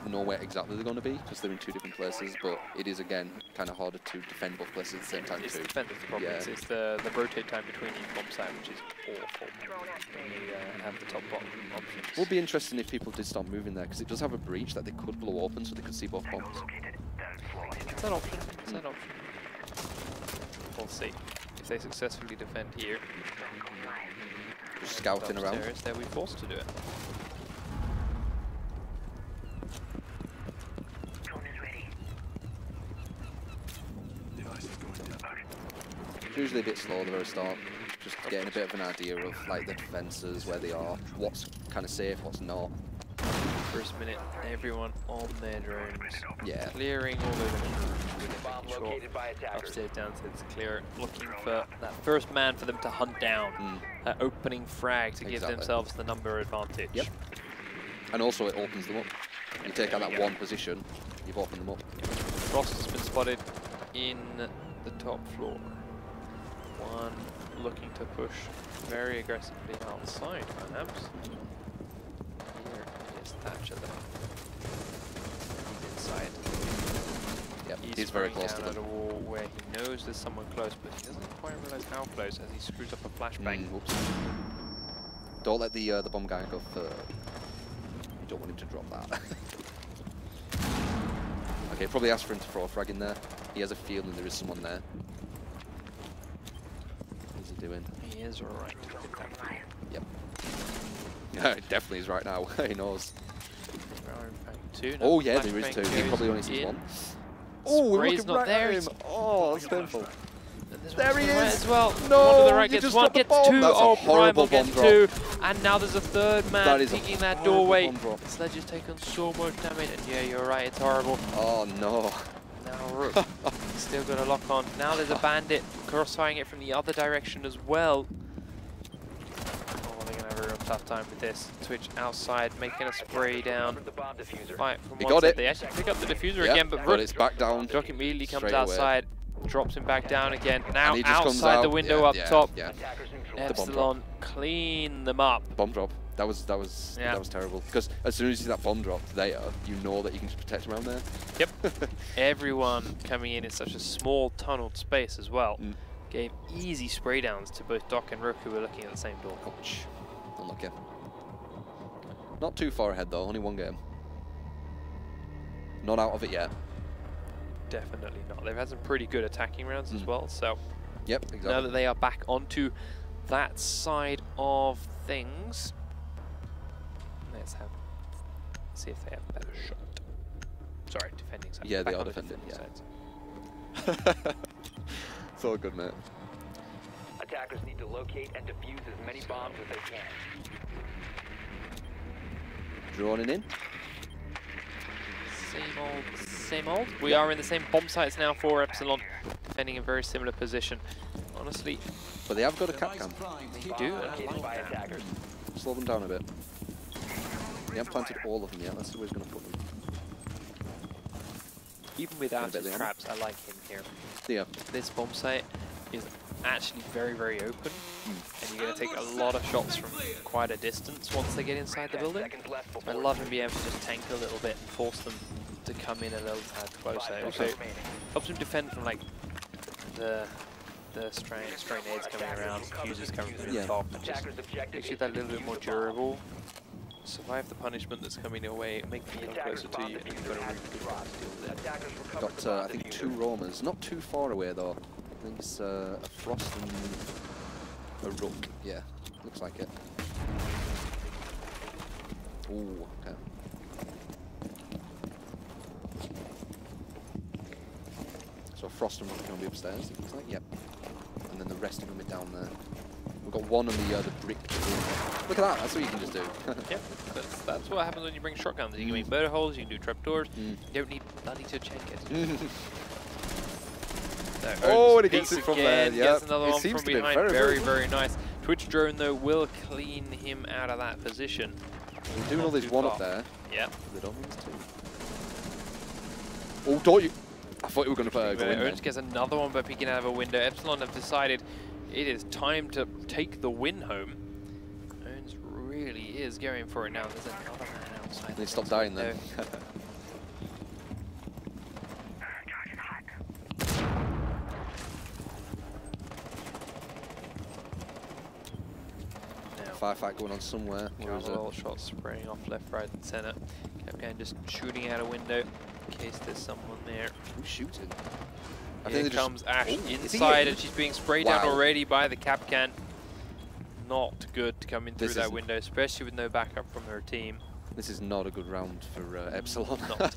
know where exactly they're going to be, because they're in two different places, but it is, again, kind of harder to defend both places at the same time, It's too. the defender's problem. Yeah. It's the rotate time between each bomb site, which is awful when you have the top-bottom options. It would be interesting if people did start moving there, because it does have a breach that they could blow open, so they could see both bombs. It's an option. It's an option. We'll see. If they successfully defend here, Just scouting around. upstairs, they'll be forced to do it. It's usually a bit slow at the very start, just getting a bit of an idea of like the defences, where they are, what's kind of safe, what's not. First minute, everyone on their drones. Yeah. Clearing all of them. Bomb located by attackers. Upstairs, downstairs, clear. Looking for that first man for them to hunt down. That opening frag to give Exactly. themselves the number advantage. Yep. And also it opens them up. You take out that one position, you've opened them up. Frost has been spotted in the top floor. One looking to push very aggressively outside, perhaps. Here is Thatcher though. He's inside. Yep, he's very close to down at a them. wall where he knows there's someone close, but he doesn't quite realize how close as he screws up a flashbang. Whoops. Don't let the bomb guy go third. You don't want him to drop that. Okay, probably ask for him to throw a frag in there. He has a feeling there is someone there. What's he doing? He is right. Yep. Yeah, it definitely is right now. He knows. Two, Oh yeah, there is two. He probably only sees one. Oh, we're Spray's looking not right there. at him. Oh, that's painful. There he right is. as well. No, One to the right you gets just one, dropped the gets bomb. two. That's a Oh, horrible Primal gets bomb two. And now there's a third man That is a peeking that horrible doorway. bomb drop. Sledge has taken so much damage, and yeah, you're right, it's horrible. Oh no. Now Rook still got a lock on. Now there's a bandit crossfiring it from the other direction as well. Oh, they're gonna have a real tough time with this. Twitch outside, making a spray down. Fight from He one got side. it. They actually pick up the diffuser Yep, again, but but Rook it's back down. Jock immediately comes straight away. outside, drops him back down again. Now And he just comes outside out. the window Yeah, up yeah, top. Yeah. Epsilon clean them up. Bomb drop. That was terrible. Because as soon as you see that bomb drop there, you know that you can just protect around there. Yep. Everyone coming in such a small tunneled space as well. Gave easy spray downs to both Doc and Rook, who were looking at the same door. Ouch. Unlucky. Not too far ahead though, only one game. Not out of it yet. Definitely not. They've had some pretty good attacking rounds as well, so Yep, exactly. now that they are back onto that side of things, let's see if they have a better shot. Sorry, defending side. Yeah, they Back are on the defending, sides. It's all good, mate. Attackers need to locate and defuse as many bombs as they can. Droning in. Same old, same old. We are in the same bomb sites now for Epsilon, defending a very similar position. Honestly, But they have got a cap cam. they do, and I Located like by that. attackers. Slow them down a bit. They haven't planted all of them yet, that's the way he's going to put them. Even without bet his they are. traps, I like him here. Yeah. This bomb site is actually very, very open, and you're going to take a lot of shots from quite a distance once they get inside the 10 building. seconds left I before love him being able to just tank a little bit and force them to come in a little tad closer. 5 Also seconds remaining. helps him defend from like the the strain nades coming around, fuses coming through the top, and just makes you that little bit more durable. Survive the punishment that's coming your way, make people closer to you, and you've got a really good chance to deal with it. Got, I think, 2 roamers. Not too far away, though. I think it's a Frost and a Rook. Yeah, looks like it. Ooh, okay. So Frost and Rook are going to be upstairs, it looks like. Yep. And then the rest are going to be down there. We've got one on the brick. Look at that, that's what you can just do. Yep, that's what happens when you bring shotguns. You can make murder holes, you can do trapdoors, you don't need bloody to check it. So, oh, and it gets it from there, yeah. Gets another one from behind, very nice. Twitch drone, though, will clean him out of that position. We're doing all this one up there. Yep. The Dominions too. Oh, don't you? I thought you were going to go in there. Ernst gets another one by peeking out of a window. Epsilon have decided it is time to take the win home. Ernst really is going for it now. There's another man outside. They stopped dying then. Firefight going on somewhere. Kanal shots spraying off left, right, and center. Capcan just shooting out a window in case there's someone there. Who's shooting? Here comes Ash inside, and she's being sprayed down already by the Capcan. Not good to come in through that window, especially with no backup from her team. This is not a good round for Epsilon. No,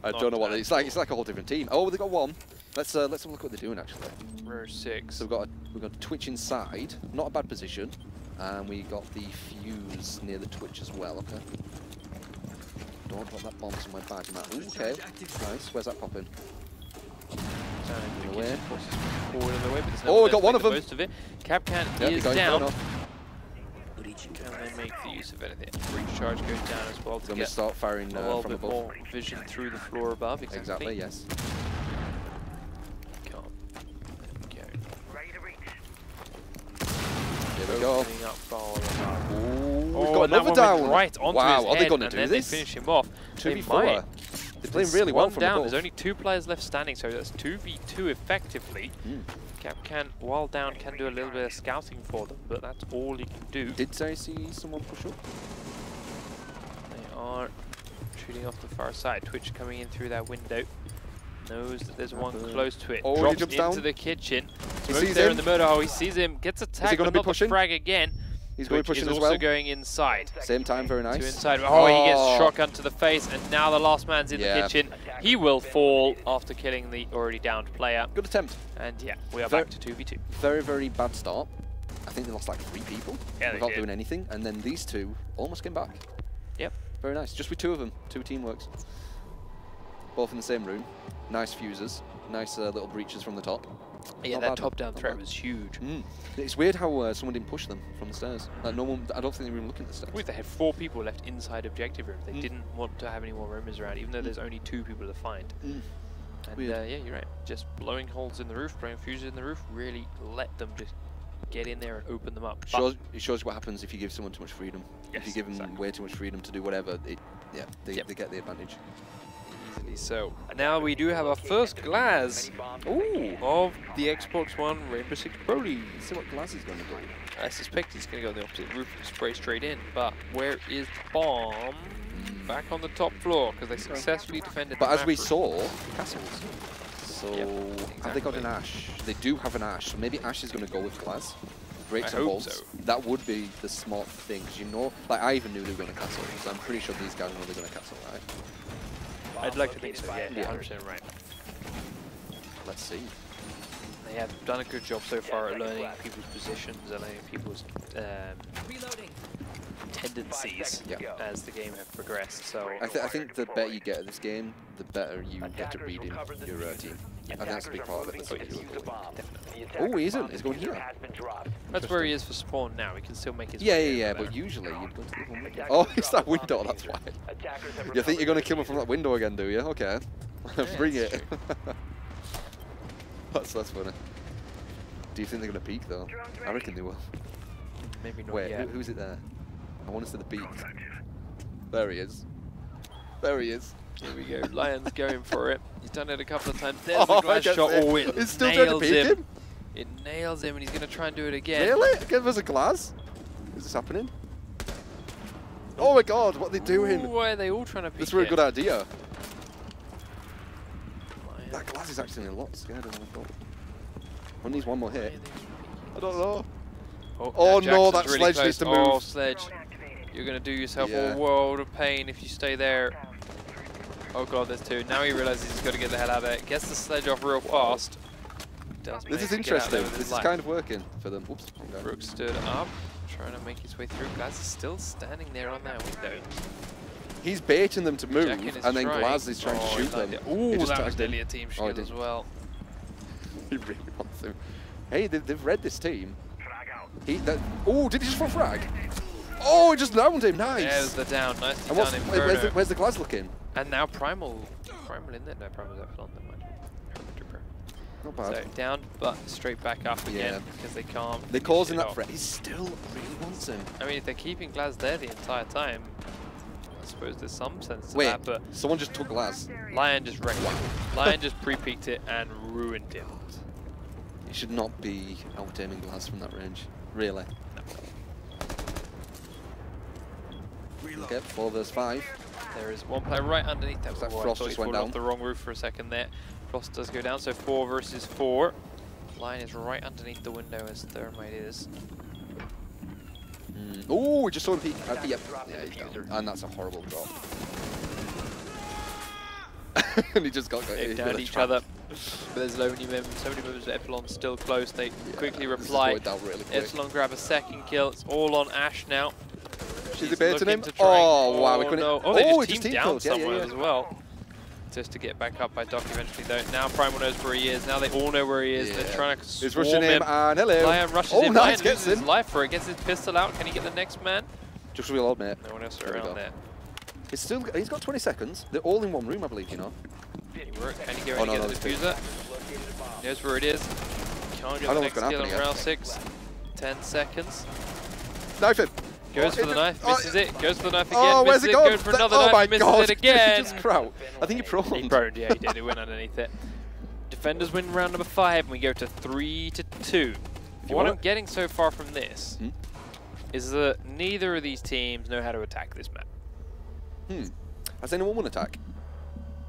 I don't know what it's like. It's like a whole different team. Oh, they got one. Let's have a look at what they're doing actually. Row 6. So we've got Twitch inside, not a bad position, and we got the fuse near the Twitch as well. Okay. Don't drop that bomb on my badge, man. Ooh, okay, nice. Where's that popping? Away. Oh, we got one of them. Most of it. Capcan is down. Can they make the use of anything? Breach charge goes down as well to get start firing a little from bit above. more vision through the floor above. Exactly, yes. There we go. We've got another down. Right onto his head, are they going to do this? They finish him off. 2v4. They're playing really well from above. There's only 2 players left standing, so that's 2v2 effectively. Capcan, while down, can do a little bit of scouting for them, but that's all he can do. Did I see someone push up? They are shooting off the far side. Twitch coming in through that window. Knows that there's one close to it. Oh, drops into the kitchen. Smoke's there in the murder hole. He sees him. Gets attacked. Is he but be pushing? The frag again. He's going to be pushing as well. Also going inside. Same time, very nice. To inside. Oh, he gets shotgun to the face, and now the last man's in the kitchen. He will fall after killing the already downed player. Good attempt. And yeah, we are back to 2v2. Very bad start. I think they lost like 3 people without doing anything, and then these 2 almost came back. Yep. Very nice. Just with 2 of them. 2 teamworks. Both in the same room. Nice fuses. Nice little breaches from the top. Yeah, that top-down threat was huge. It's weird how someone didn't push them from the stairs. Like no one, I don't think they were even looking at the stairs. Well, they had 4 people left inside objective room. They didn't want to have any more roamers around, even though there's only 2 people to find. And yeah, you're right. Just blowing holes in the roof, blowing fuses in the roof, really let them just get in there and open them up. It shows you what happens if you give someone too much freedom. If you give them way too much freedom to do whatever, they get the advantage. Easily so. And now we do have our first glass of the Xbox One Rainbow Six Pro League. Let's see what glass is going to do. I suspect he's going to go on the opposite roof and spray straight in. But where is Bomb? Back on the top floor because they successfully defended. But as we saw, castles. So exactly. Have they got an Ash? They do have an Ash. So maybe Ash is going to go with glass. Breaks and bolts. So. That would be the smart thing because you know, like I even knew they were going to castle. So I'm pretty sure these guys know they're going to castle, right? I'd like to think so, yeah, 100% right. Let's see. They have done a good job so far at learning people's positions and learning people's tendencies as the game has progressed. So I think the better you get at this game, the better you get at reading your team. I think that's a big part of it. Definitely. Oh, he isn't. He's going here. That's where he is for spawn now. He can still make his Yeah, but usually you'd go to the window. Oh, it's that window, that's why. You think you're going to kill him from that window again, do you? Okay. Bring it. That's funny. Do you think they're going to peek, though? I reckon they will. Maybe not. Wait, who's it there? I want to see the peek. There he is. There he is. Here we go. Lion's going for it. He's done it a couple of times. There's the glass shot. Oh, it It's still trying to nails beat him. It nails him, and he's going to try and do it again. Really? Again, there's a glass? Is this happening? Oh my god, what are they doing? Ooh, why are they all trying to beat it? This was a good idea. That glass is actually a lot scared of I thought. One needs one more hit. I don't know. Oh no, that really sledge close. needs to move. Oh, sledge. You're going to do yourself a world of pain if you stay there. Oh god, there's two. Now he realizes he's got to get the hell out of there. Gets the sledge off real fast. This is interesting. This is kind of working for them. Oops. Okay. Brooks stood up, trying to make his way through. Glaz is still standing there on that window. He's baiting them to move, and then Glaz is trying to shoot them. Ooh, that was nearly a team shield as well. He really wants to. Hey, they've read this team. Oh, did he just throw frag? Oh, he just downed him. Nice. There's the down. Nicely And done, where's the Glaz looking? And now Primal in there. No, Primal's Epsilon. Never mind. Not bad. So down, but straight back up again because they can't. They're causing that threat. He still really wants him. I mean, if they're keeping Glaz there the entire time, I suppose there's some sense to Wait, that. But someone just took Glaz. Lion just wrecked him. Lion just pre-peeked it and ruined him. You should not be out-aiming Glaz from that range. Really. No. Okay, 4 versus 5. There is one player right underneath that. That Frost just went down. Off the wrong roof for a second there. Frost does go down, so 4 versus 4. Lion is right underneath the window as Thermite is. Oh, we just saw him peek. Yep. Yeah, he's down. And that's a horrible drop. And he just got They've downed each other. But there's so many members of Epsilon still close. They quickly reply. Really Epsilon grab a second kill. It's all on Ash now. Is he baiting him? Oh, wow. We couldn't. No. Oh, they just teamed teamed down someone yeah. as well. Just to get back up by Doc eventually, though. Now Primal knows where he is. Now they all know where he is. They're trying to He's rushing him, and hello. Lion rushes in. Lion Nice, gets his him. life for it. Gets his pistol out. Can he get the next man? Just reload, mate. No one else around there. He's got 20 seconds. They're all in one room, I believe, you know. Can he go and get the diffuser? He knows where it is. Can't get the next kill in round 6. 10 seconds. Knife him. Goes for the knife, misses it. Goes for the knife again, oh, where's misses it it. Gone? Goes for another knife, misses it again. He just crouched. I think he proned. He proned, yeah, he did. He went underneath it. Defenders win round number 5, and we go to 3-2. What I'm getting so far from this is that neither of these teams know how to attack this map. Has anyone won attack?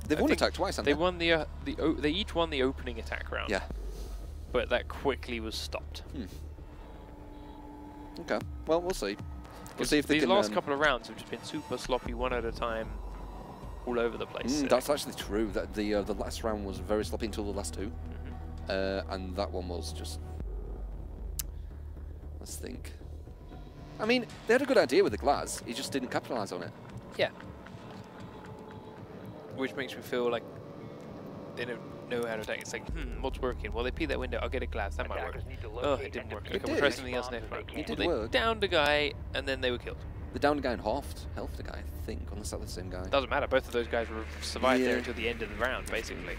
They've won attack twice, haven't they? They won they each won the opening attack round. Yeah. But that quickly was stopped. Okay. Well, we'll see. We'll see if they these can, last couple of rounds have just been super sloppy, one at a time, all over the place. That's actually true. That the last round was very sloppy until the last 2, and that one was just. Let's think. I mean, they had a good idea with the glass. He just didn't capitalize on it. Yeah. Which makes me feel like they don't know how to attack. It's like, what's working? Well, they peed that window. I'll get a glass. That might work. Oh, it didn't work. Okay, we'll try something else next round. It did They work. downed a guy, and then they were killed. They downed a guy and halved the guy, I think, unless that's the same guy. Doesn't matter. Both of those guys survived there until the end of the round, basically.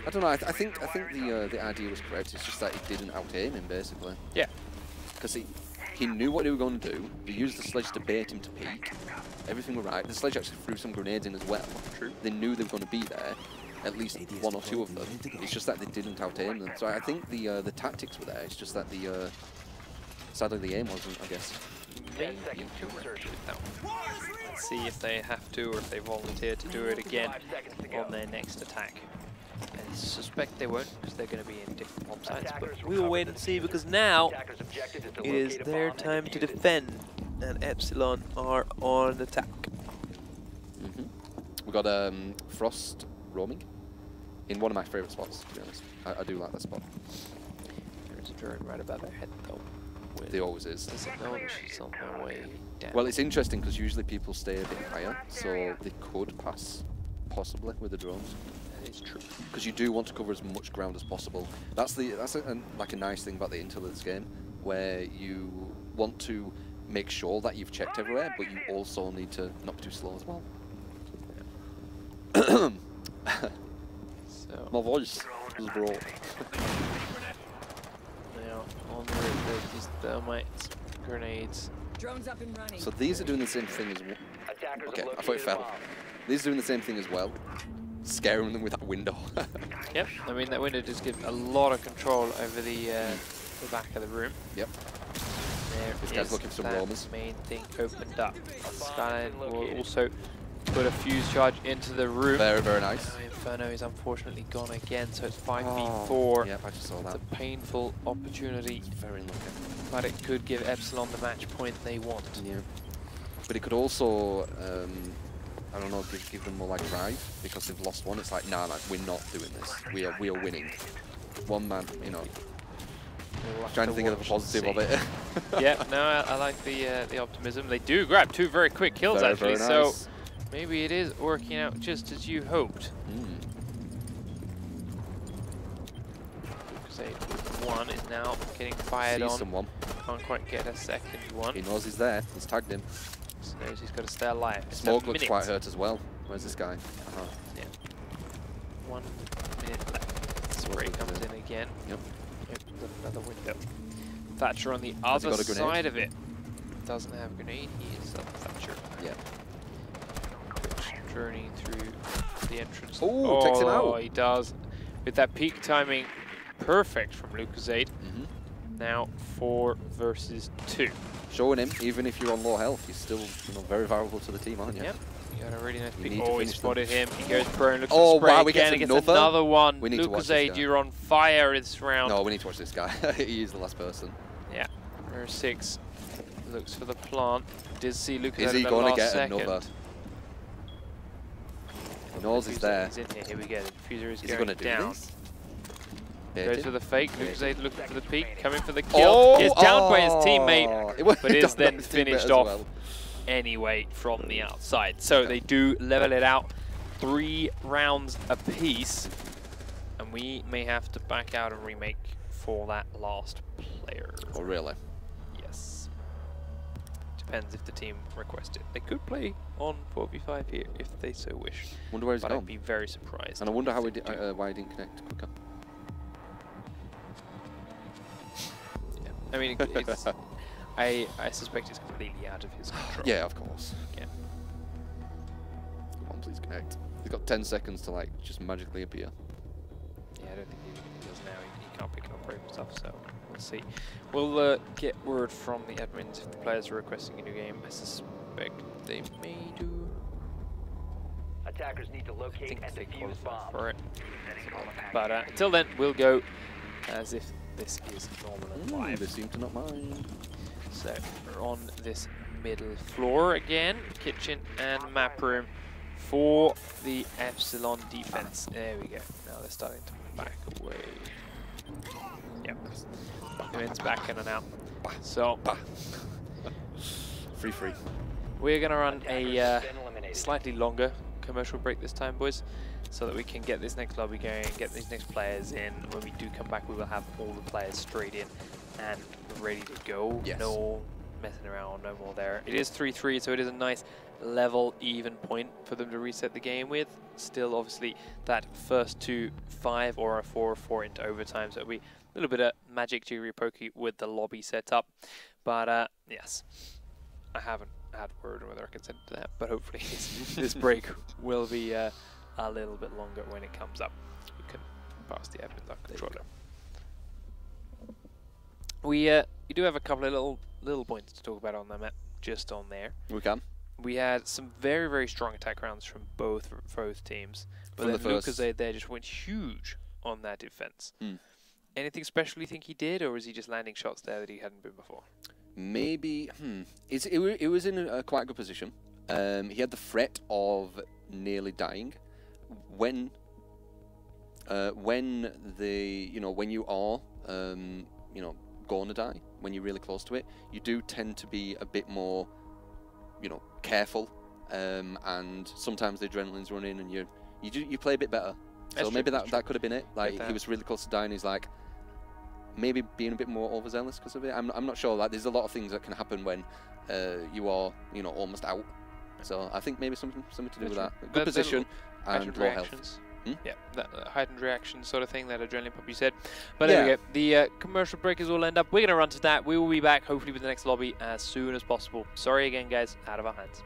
I don't know. I think the idea was correct. It's just that he didn't out-aim him, basically. Yeah. Because he knew what they were going to do. They used the sledge to bait him to peek. Everything was right. The sledge actually threw some grenades in as well. True. They knew they were going to be there. At least 1 or 2 of them. It's just that they didn't out-aim them. So I think the tactics were there. It's just that sadly the aim wasn't, I guess. Maybe Let's see if they have to or if they volunteer to do it again on their next attack. I suspect they won't because they're going to be in different bomb sites, but we'll wait and see because now it is their time to defend and Epsilon are on attack. We got Frost roaming in one of my favourite spots, to be honest. I do like that spot. There is a drone right above their head though. There always is. There's a launch on their way down. Well, it's interesting because usually people stay a bit higher, so they could pass, possibly, with the drones. That is true. Because you do want to cover as much ground as possible. That's like a nice thing about the intel of this game, where you want to make sure that you've checked everywhere, but you also need to not be too slow as well. So my voice was broke. Now on the roof, there's these thermites, grenades. Drones up and running. So these are doing the same thing as well. Okay, I thought it fell. These are doing the same thing as well, scaring them with that window. Yep, I mean that window just gives a lot of control over the back of the room. Yep. There This guy's looking for some roamers. Main thing opened up. Skyline will also put a fuse charge into the room. Very, very nice. Inferno is unfortunately gone again, so it's 5v4. Yep, I just saw that. It's a painful opportunity, Very lucky. but it could give Epsilon the match point they want. Yeah. But it could also, I don't know, give them more like drive because they've lost one. It's like, nah, we're not doing this. We are winning. One man, you know. We'll Trying to think of the positive of it. Yeah, no, I like the optimism. They do grab 2 very quick kills actually, very so nice. maybe it is working out just as you hoped. Because 1 is now getting fired on. Someone. Can't quite get a second one. He knows he's there. He's tagged him. So knows he's got to stay alive. Smoke looks quite hurt as well. Where's this guy? Yeah. 1 minute left. Spray comes in again. Yep. Opens up another window. Thatcher on the other side of it. Doesn't have a grenade. He is Thatcher. Yeah. Journeying through the entrance. Oh, takes him out. Oh, he does. With that peak timing, perfect from Lucozade. Now 4 versus 2. Showing him, even if you're on low health, you're still very valuable to the team, aren't you? Yep. You got a really nice peak. Need to Oh, he finish spotted them. him. He goes prone, looks Oh, for spray wow, we again. get He gets another one. We need to watch this Lucozade, guy. you're on fire this round. No, we need to watch this guy. He is the last person. Yeah. Number 6 looks for the plant. Did see Lucozade Is he in the going to last get second. another? He knows he's there. He's in here. Here we go. The diffuser is Is he going going to do down. this? Goes for the fake. Lucozade looking for the peak, coming for the kill. Oh, Gets downed by his teammate, but is then his teammate finished as off well. anyway from the outside. So they do level it out. 3 rounds apiece, and we may have to back out and remake for that last player. Oh, really? Yes. Depends if the team requests it. They could play on 4v5 here if they so wish. Wonder where he's But gone. I'd be very surprised. And I wonder how if they do. why he didn't connect quicker. Yeah. I mean, it's, I suspect it's completely out of his control. Yeah, of course. Yeah. Come on, please connect. He's got 10 seconds to like just magically appear. Yeah, I don't think he does now. He can't pick up rope stuff, so we'll see. We'll get word from the admins if the players are requesting a new game. I suspect they may do. Attackers need to I locate think and they defuse qualify bombs. for it. But until then, we'll go as if this is normal and live. They seem to not mind. So we're on this middle floor again, kitchen and map room for the Epsilon defense. There we go. Now they're starting to back away. Yep. ImmenZ back in and out. So Free. we're going to run a slightly longer commercial break this time, boys, so that we can get this next lobby going, get these next players in. When we do come back, we will have all the players straight in and ready to go. Yes. No messing around, no more there. It is 3-3, so it is a nice level, even point for them to reset the game with. Still, obviously, that first 2-5 or a 4-4 into overtime, so it'll be a little bit of magic jiggery pokey with the lobby setup. But yes, I haven't had word on whether I consent to that, but hopefully this break will be a little bit longer when it comes up. We can pass the admin controller. We do have a couple of little points to talk about on the map, just on there. We can. We had some very strong attack rounds from both teams, but From then the first. Lucozade there just went huge on that defense. Anything special you think he did, or was he just landing shots there that he hadn't been before? Maybe. It was in a quite good position. He had the threat of nearly dying. When when you are going to die, when you're really close to it, you do tend to be a bit more careful, and sometimes the adrenaline's running and you play a bit better. That's so true, maybe that's that could have been it. Like that. he was really close to dying. He's like maybe being a bit more overzealous because of it. I'm not sure. Like there's a lot of things that can happen when you are almost out. So I think maybe something to do with that. Good position and low health. Yeah, that heightened reaction sort of thing, that adrenaline pump you said. But there we go. The commercial breakers will end up. We're going to run to that. We will be back hopefully with the next lobby as soon as possible. Sorry again, guys. Out of our hands.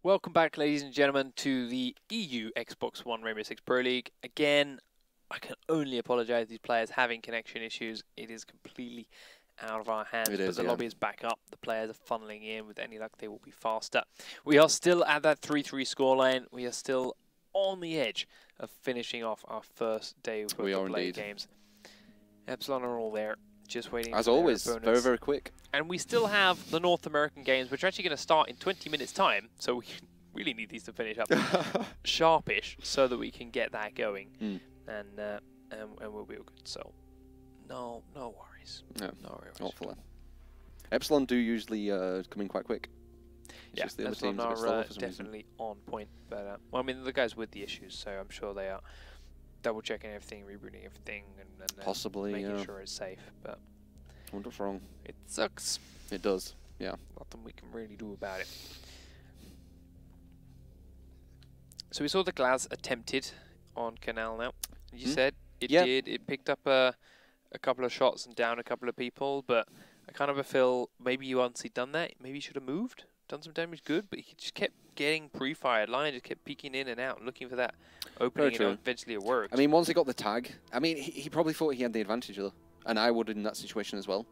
Welcome back, ladies and gentlemen, to the EU Xbox One Rainbow Six Pro League. Again, I can only apologise these players having connection issues. It is completely out of our hands, but the lobby is back up. The players are funneling in. With any luck, they will be faster. We are still at that 3-3 scoreline. We are still on the edge of finishing off our first day of play games. Epsilon are all there, just waiting. As always, very, very quick. And we still have the North American games, which are actually going to start in 20 minutes' time. So we really need these to finish up sharpish so that we can get that going. And we'll be all good. So no worries. No worries. Hopefully. Epsilon do usually come in quite quick. Yeah, Epsilon are definitely on point. But well, I mean, the guys with the issues, so I'm sure they are double checking everything, rebooting everything, and possibly making sure it's safe. But I wonder what's wrong. It sucks. It does. Yeah. Nothing we can really do about it. So we saw the Glass attempted on Kanal now. You said it did. It picked up a couple of shots and down a couple of people, but I kind of feel maybe you once he'd done that, maybe he should have moved, done some damage good, but he just kept getting pre-fired. Lion just kept peeking in and out, looking for that opening, and eventually it worked. I mean, once he got the tag, I mean, he probably thought he had the advantage, though. And I would in that situation as well,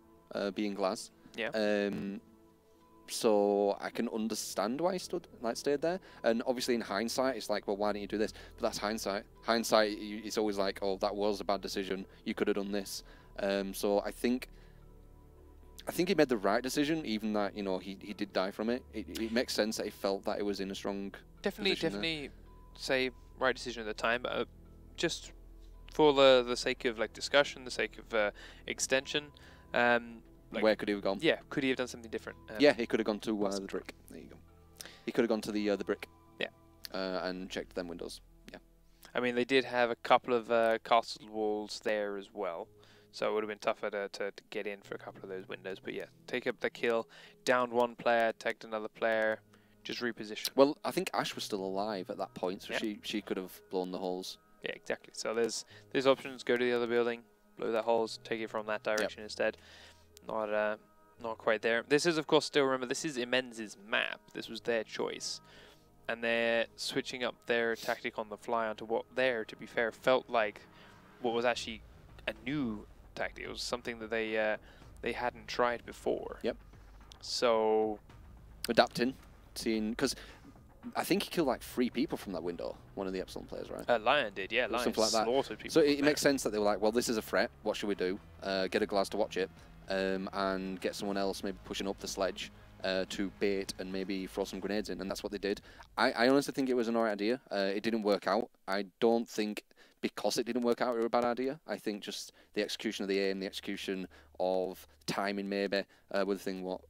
being Glass. Yeah. So I can understand why he stayed there. And obviously in hindsight, it's like, well, why didn't you do this? But that's hindsight. Hindsight, it's always like, oh, that was a bad decision. You could have done this. So I think he made the right decision, even that, you know, he did die from it. It makes sense that he felt that it was in a strong Definitely say right decision at the time. Just for the sake of like discussion, the sake of extension. Like, where could he have gone? Yeah, could he have done something different? Yeah, he could have gone to the brick. There you go. He could have gone to the brick. Yeah. And checked them windows. Yeah. I mean, they did have a couple of castle walls there as well, so it would have been tougher to get in for a couple of those windows. But yeah, take up the kill, downed one player, tagged another player, just reposition. Well, I think Ash was still alive at that point, so she could have blown the holes. Yeah, exactly. So there's options. Go to the other building, blow the holes, take it from that direction instead. Not quite there. This is, of course, still remember, this is ImmenZ's map. This was their choice. And they're switching up their tactic on the fly onto what there, to be fair, felt like what was actually a new tactic. It was something that they hadn't tried before. Yep. So adapting, seeing, because I think he killed like 3 people from that window, one of the Epsilon players, right? Lion did, yeah. Lion something like that. Slaughtered people. So it makes sense that they were like, well, this is a threat. What should we do? Get a Glass to watch it. And get someone else maybe pushing up the sledge to bait and maybe throw some grenades in, and that's what they did. I honestly think it was an alright idea. It didn't work out. I don't think because it didn't work out it was a bad idea. I think just the execution of the aim, the execution of timing maybe were the thing what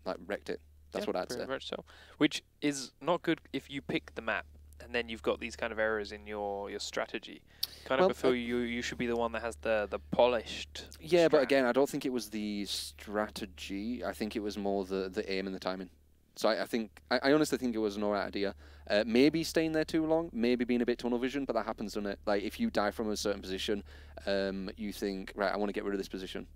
like wrecked it. That's what I'd say. Very much so. Which is not good if you pick the map and then you've got these kind of errors in your strategy. Kind of before you should be the one that has the polished. Yeah, but again, I don't think it was the strategy. I think it was more the aim and the timing. So I honestly think it was an alright idea. Maybe staying there too long, maybe being a bit tunnel vision, but that happens, doesn't it? Like if you die from a certain position, you think, right, I want to get rid of this position,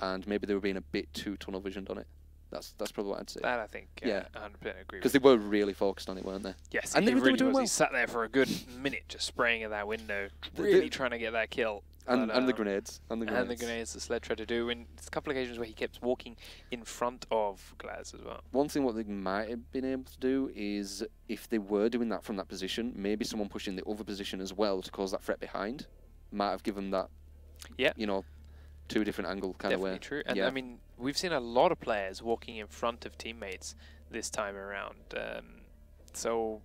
and maybe they were being a bit too tunnel visioned on it. That's probably what I'd say. That I think, 100% agree. Because they were really focused on it, weren't they? Yes, and they really were doing well. He sat there for a good minute just spraying at that window, really trying to get that kill. And the grenades. And the grenades the sled tried to do. And there's a couple of occasions where he kept walking in front of Glass as well. One thing what they might have been able to do is, if they were doing that from that position, maybe someone pushing the other position as well to cause that threat behind might have given that, you know, 2 different angle kind of way. Definitely true. And I mean, we've seen a lot of players walking in front of teammates this time around. So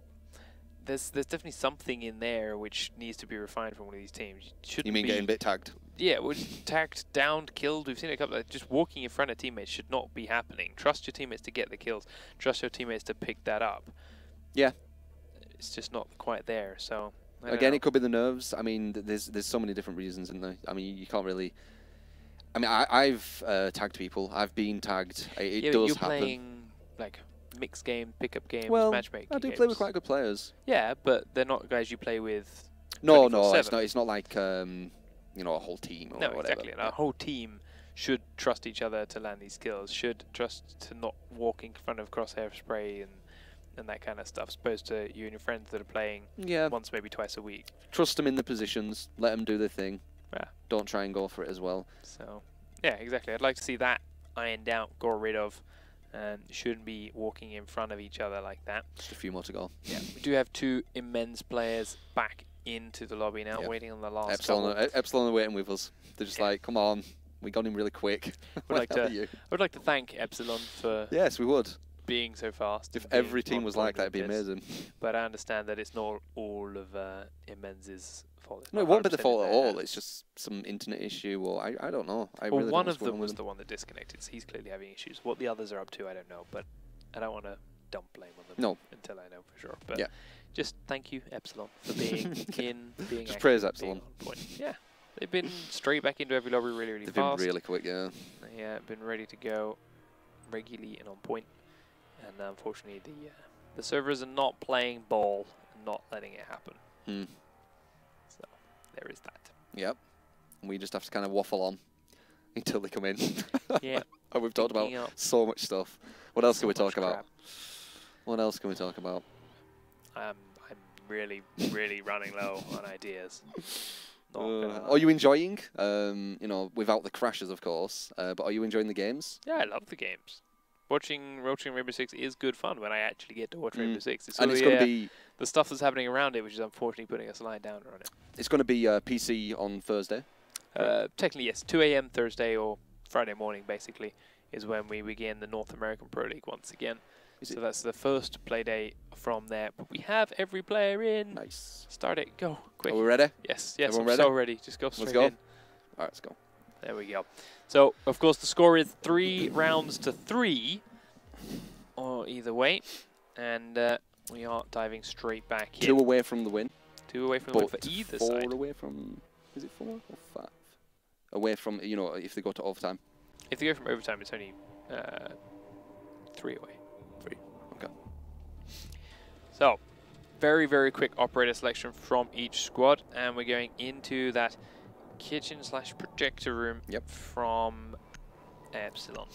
there's definitely something in there which needs to be refined from one of these teams. You mean getting a bit tagged? Yeah, tagged, downed, killed. We've seen a couple of just walking in front of teammates should not be happening. Trust your teammates to get the kills. Trust your teammates to pick that up. Yeah. It's just not quite there. So again, it could be the nerves. I mean, there's so many different reasons in there. I mean, you can't really. I mean, I've tagged people. I've been tagged. It does you're happen. Playing like mixed game, pickup games, matchmaking. I do play with quite good players. Yeah, but they're not guys you play with. No, it's not like you know, a whole team or whatever. Exactly. And a whole team should trust each other to land these kills. Should trust to not walk in front of crosshair spray and and that kind of stuff, as opposed to you and your friends that are playing once, maybe twice a week. Trust them in the positions, let them do their thing. Yeah. Don't try and go for it as well. So, yeah, exactly. I'd like to see that ironed out, got rid of, and shouldn't be walking in front of each other like that. Just a few more to go. Yeah, we do have 2 ImmenZ players back into the lobby now, waiting on the last Epsilon are waiting with us. They're just like, come on, we got him really quick. I would like to thank Epsilon for yes, we would. being so fast. If every team was like that, it'd be amazing. But I understand that it's not all of ImmenZ's fault. No, it won't be the fault at all. It's just some internet issue, or I don't know. Well, one of them was the one that disconnected, so he's clearly having issues. What the others are up to, I don't know, but I don't want to dump blame on them until I know for sure. But just thank you, Epsilon, for being being just praise Epsilon. On point. Yeah, they've been straight back into every lobby really fast. They've been really quick, yeah. Yeah, been ready to go regularly and on point. And unfortunately, the servers are not playing ball and not letting it happen. So there is that. Yep. We just have to kind of waffle on until they come in. Yeah. And we've talked about so much stuff. What else can we talk about? What else can we talk about? I'm really running low on ideas. Are you enjoying, you know, without the crashes, of course, but are you enjoying the games? Yeah, I love the games. Watching Rainbow Six is good fun when I actually get to watch Rainbow Six. It's going to be the stuff that's happening around it, which is unfortunately putting a slide down on it. It's going to be PC on Thursday? Technically, yes. 2 a.m. Thursday or Friday morning, basically, is when we begin the North American Pro League once again. So that's the first play day from there. But we have every player in. Nice. Start it. Go. Quick. Are we ready? Yes. Everyone I'm ready? so ready. Just go straight in. All right, let's go. There we go. So, of course, the score is 3 rounds to 3, or either way, and we are diving straight back in. 2 away from the win. 2 away from the win for either side. 4 away from, is it 4 or 5? Away from, you know, if they go to overtime. If they go from overtime, it's only 3 away. 3, okay. So, very quick operator selection from each squad, and we're going into that kitchen/projector room from Epsilon.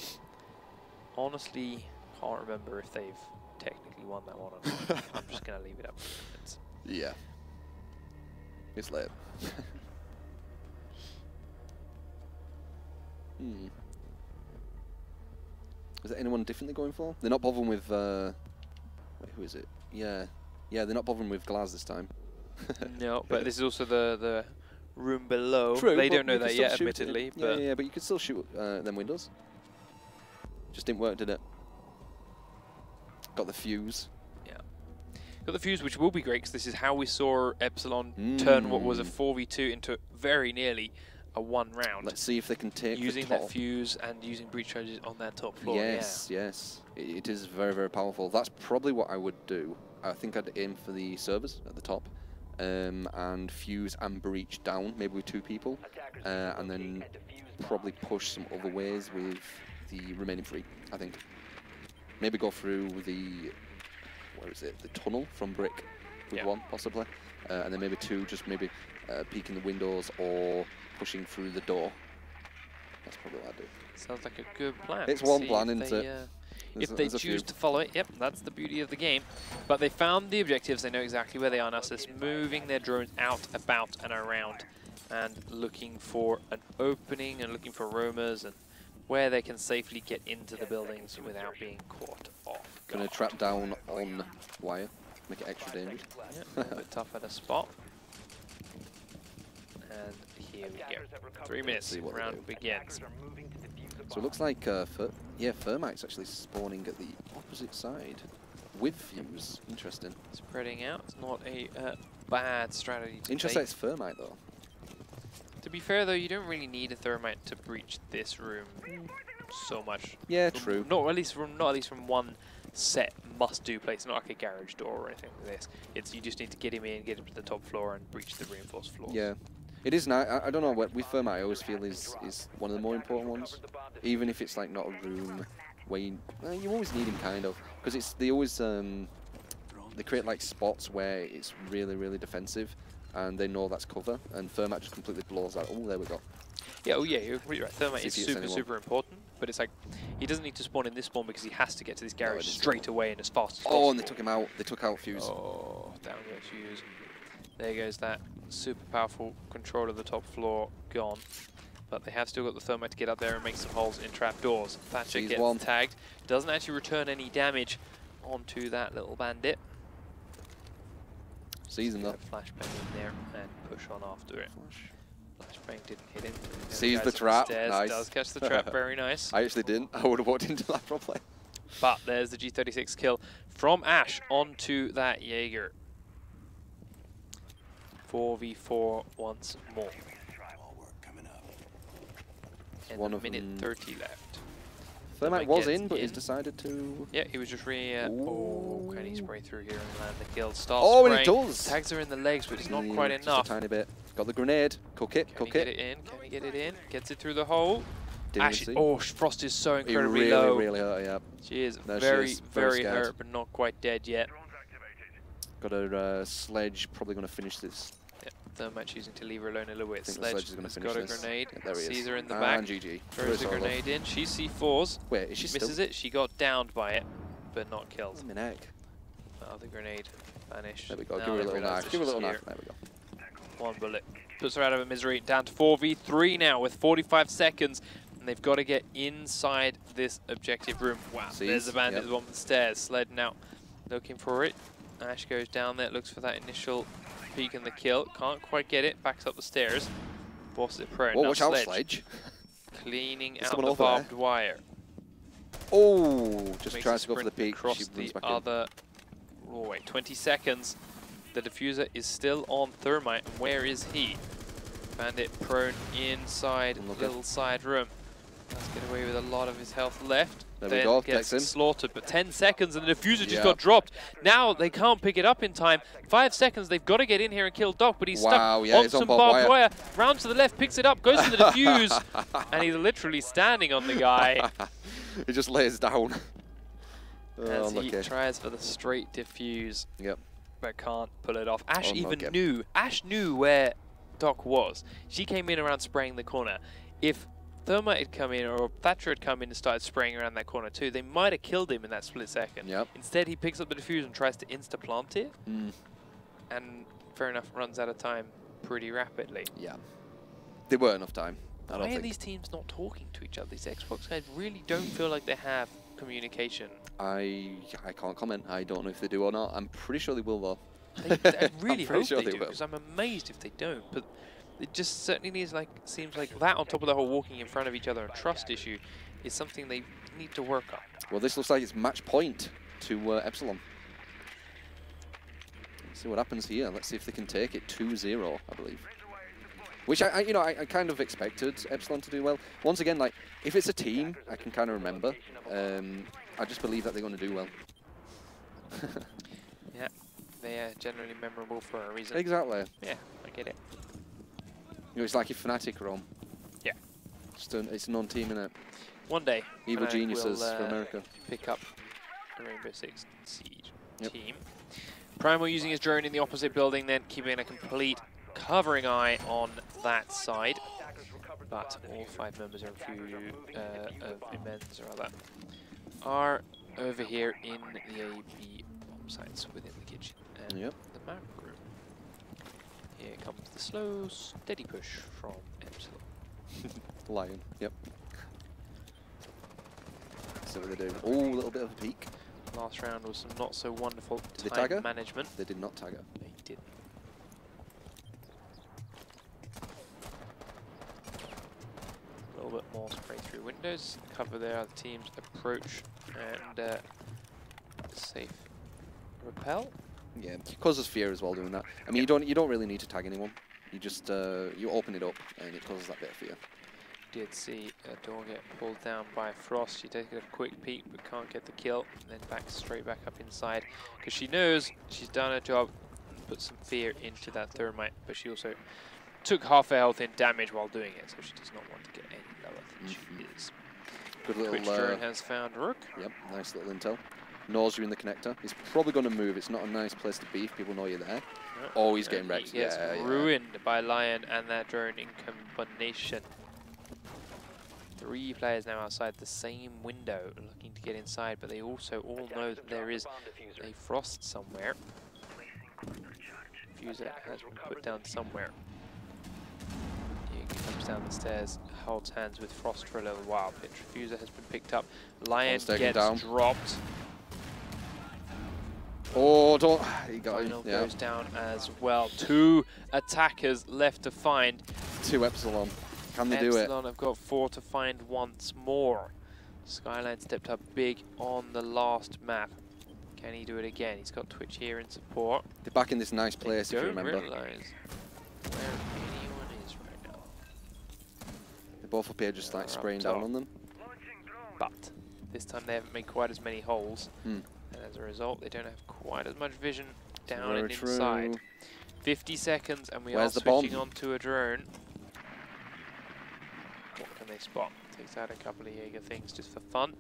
Honestly, can't remember if they've technically won that one or not. I'm just going to leave it up for minutes. Yeah. It's late. Is there anyone different they're going for? They're not bothering with... wait, who is it? Yeah, they're not bothering with Glaz this time. No, but this is also the room below. True, they don't know that yet, admittedly. But yeah, but you could still shoot them windows. Just didn't work, did it? Got the fuse. Yeah. Got the fuse, which will be great, because this is how we saw Epsilon turn what was a 4v2 into very nearly a 1 round. Let's see if they can take using the top. that fuse and using breach charges on that top floor. Yes, yes. It is very powerful. That's probably what I would do. I think I'd aim for the servers at the top. And fuse and breach down, maybe with 2 people, and then probably push some other ways with the remaining 3, I think. Maybe go through the, where is it, the tunnel from brick with 1, possibly, and then maybe 2, just maybe peeking the windows or pushing through the door. That's probably what I'd do. Sounds like a good plan. It's one plan, isn't it? If they choose to follow it, that's the beauty of the game. But they found the objectives, they know exactly where they are now, so it's moving their drones out, about, and around, and looking for an opening, and looking for roamers, and where they can safely get into the buildings without being caught off. Gonna trap down on wire, make it extra dangerous. Yeah, a little bit tough at a spot. And here we go. 3 minutes, round begins. So it looks like, Thermite's actually spawning at the opposite side with fuse. Interesting. Spreading out. It's not a bad strategy to Interesting, take. it's Thermite though. To be fair though, you don't really need a Thermite to breach this room so much. Yeah, true. Not at least from one set must-do place. Not like a garage door or anything like this. It's you just need to get him in, get him to the top floor, and breach the reinforced floors. Yeah. It is nice. I don't know, with Thermite I always feel is one of the more important ones. Even if it's like not a room where you always need him kind of, because they always they create like spots where it's really defensive and they know that's cover, and Thermite just completely blows that. Oh, there we go. Yeah, oh yeah, you're completely right. Thermite is See if he hits anyone. super important, but it's like, he doesn't need to spawn in this spawn because he has to get to this garage straight away and as fast as possible. Oh, and they took him out. They took out Fuse. Oh, down goes Fuse. There goes that super powerful control of the top floor, gone. But they have still got the Thermite to get up there and make some holes in trapdoors. Thatcher gets tagged. Doesn't actually return any damage onto that little bandit. Sees him though. Flashbang in there and push on after it. Flashbang didn't hit him. Sees the trap. Nice. Does catch the trap. Very nice. I actually didn't. I would have walked into that probably. But there's the G36 kill from Ash onto that Jaeger. 4v4 once more. And a minute 30 left. Thermite was in, but he's decided to... Yeah, he was just oh, can he spray through here and land the kill? Oh, and he does! Tags are in the legs, but it's not quite enough. Just a tiny bit. Got the grenade. Cook it, cook it. Can he get it in? Can he get it in? Gets it through the hole. Ash, Frost is so incredibly low. Really hurt, yeah. She is very hurt, but not quite dead yet. Got a sledge, probably going to finish this. Yep, Thermite choosing to leave her alone a little bit. Sledge is going to finish got a this. grenade. Yeah, there he is. Sees her in the back. GG. Throws the grenade in. She C4s. Wait, is she misses still? it. She got downed by it, but not killed. I'm in egg. Oh, the grenade vanished. There we go. Give her a little knife. Give her a little knife. There we go. One bullet. Puts her out of her misery. Down to 4v3 now with 45 seconds. And they've got to get inside this objective room. Wow, there's the bandit on the stairs. Sledding out. Looking for it. Ash goes down there. Looks for that initial peek and the kill. Can't quite get it. Backs up the stairs. Bosses it prone. Whoa, watch out, Sledge. Cleaning out the barbed wire. Oh, just tries to go for the peek. Across the other... Oh, wait, 20 seconds. The diffuser is still on Thermite. And where is he? Bandit prone inside little side room. Let's get away with a lot of his health left. There we go, gets slaughtered, but 10 seconds and the diffuser just got dropped. Now they can't pick it up in time. 5 seconds, they've got to get in here and kill Doc, but he's stuck on some barbed wire. Round to the left, picks it up, goes for the diffuse, and he's literally standing on the guy. He just lays down. As he tries for the straight diffuse, but can't pull it off. Ash knew where Doc was. She came in around spraying the corner. If Thermite had come in, or Thatcher had come in and started spraying around that corner too, they might have killed him in that split second. Instead, he picks up the diffuse and tries to insta-plant it. And fair enough, runs out of time pretty rapidly. Yeah. There weren't enough time. Why are these teams not talking to each other? These Xbox guys really don't feel like they have communication. I can't comment. I don't know if they do or not. I'm pretty sure they will, though. I really hope they do, because I'm amazed if they don't. But it just certainly seems like that, on top of the whole walking in front of each other and trust issue, is something they need to work on. Well, this looks like it's match point to Epsilon. Let's see what happens here. Let's see if they can take it 2-0, I believe. Which I kind of expected Epsilon to do well. Once again, like, if it's a team, I can kind of remember. I just believe that they're going to do well. Yeah, they are generally memorable for a reason. Exactly. Yeah, I get it. You know, it's like if Fnatic are on. Yeah. It's a non-team, innit? One day, Evil geniuses for America. Pick up the Rainbow Six Siege team. Primal using his drone in the opposite building, then keeping a complete covering eye on that side. But all 5 members of ImmenZ are over here in the AB bomb sites within the kitchen and the map room. Here comes the slow, steady push from Epsilon. Lion, So what they're doing. Oh, a little bit of a peek. Last round was some not so wonderful time management. They did not tag her. They didn't. A little bit more spray through windows. Cover there, the team's approach and safe repel. Yeah, it causes fear as well doing that. I mean, you don't really need to tag anyone. You just you open it up and it causes that bit of fear. Did see a door get pulled down by Frost. She takes a quick peek but can't get the kill, and then straight back up inside because she knows she's done her job and put some fear into that Thermite, but she also took half her health in damage while doing it, so she does not want to get any lower than she is. Good little Twitch drone has found Rook. Yep, nice little intel. Knows you're in the connector. He's probably going to move. It's not a nice place to be if people know you're there. Oh, he's getting wrecked. He gets ruined by Lion and that drone in combination. 3 players now outside the same window looking to get inside, but they also all know that there is a frost somewhere. Diffuser has been put down somewhere. He comes down the stairs, holds hands with Frost for a little while. Diffuser has been picked up. Lion gets down. Dropped. Oh, don't. He got him. Yeah. Goes down as well. 2 attackers left to find. 2 Epsilon. Can they do it? Epsilon have got 4 to find once more. Skyline stepped up big on the last map. Can he do it again? He's got Twitch here in support. They're back in this nice place, if you remember. Don't realise where anyone is right now. They're both up here just like spraying down on them. But this time they haven't made quite as many holes. Hmm. And as a result, they don't have quite as much vision down and inside. 50 seconds, and we are switching on to a drone. What can they spot? Takes out a couple of Jaeger things just for fun.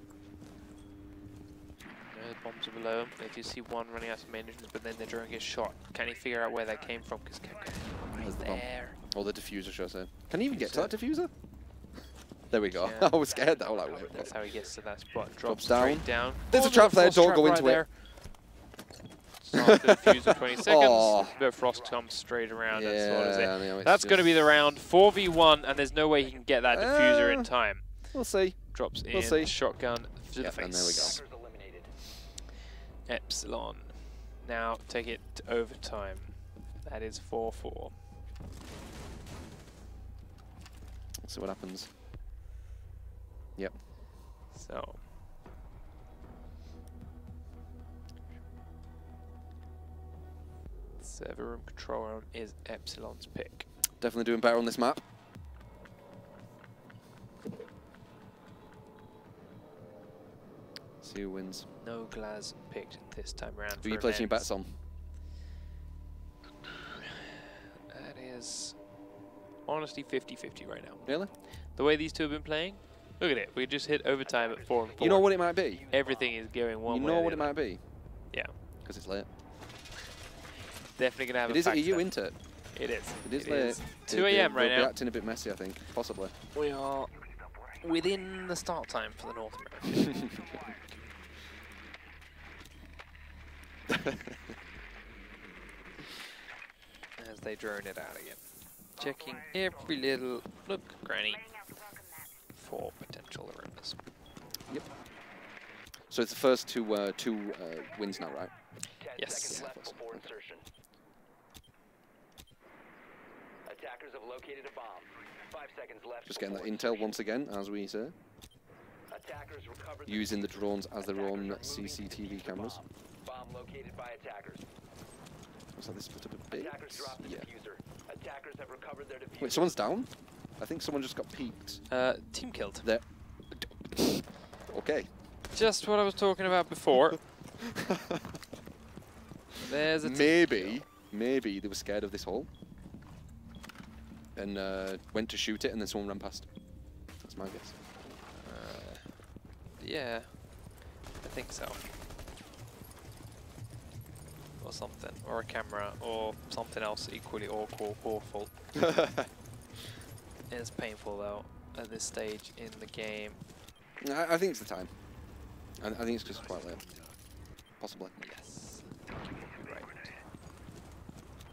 No bombs are below him. They do see one running out of munitions, but then the drone gets shot. Can he figure out where that came from? Because he's there. Oh, the diffuser, should I say. Can he even get to that diffuser? There we go. I was scared that. Like, wait, that's how he gets to that spot. Drops down. There's a trap there. Don't go into it. Start the diffuser 20 seconds. But Frost comes straight around and slaughters it. That's going to be the round. 4v1, and there's no way he can get that diffuser in time. We'll see. Drops in shotgun to the face. And there we go. Epsilon now take it to overtime. That is 4-4. Let's see what happens. Yep. So. Server room control room is Epsilon's pick. Definitely doing better on this map. See who wins. No Glaz picked this time around. Who are you placing your bets on? That is honestly 50-50 right now. Really? The way these two have been playing, look at it. We just hit overtime at 4-4. You know what it might be? Everything is going one way. You know what it might be? Yeah. Because it's late. Definitely going to have a factor. It is EU, isn't it? It is. It is late. 2 AM right now. They'll be acting a bit messy, I think. Possibly. We are within the start time for the North American. As they drone it out again. Checking every little look, granny, for potential rumors. Yep. So it's the first two wins now, right? Yes. Attackers have located a bomb. 5 seconds left. Just getting that intel once again, as we say. Using the drones as their own CCTV cameras. Bomb located by attackers. Looks like they split up a bit. Yeah. Attackers have recovered their diffuser. Wait, someone's down? I think someone just got peeked. Team killed. There. Okay. Just what I was talking about before. There's a maybe they were scared of this hole and went to shoot it, and then someone ran past. That's my guess. Yeah, I think so. Or something, or a camera, or something else equally awful. It's painful though at this stage in the game. I think it's the time. I think it's just quite late. Possibly. Yes. Right.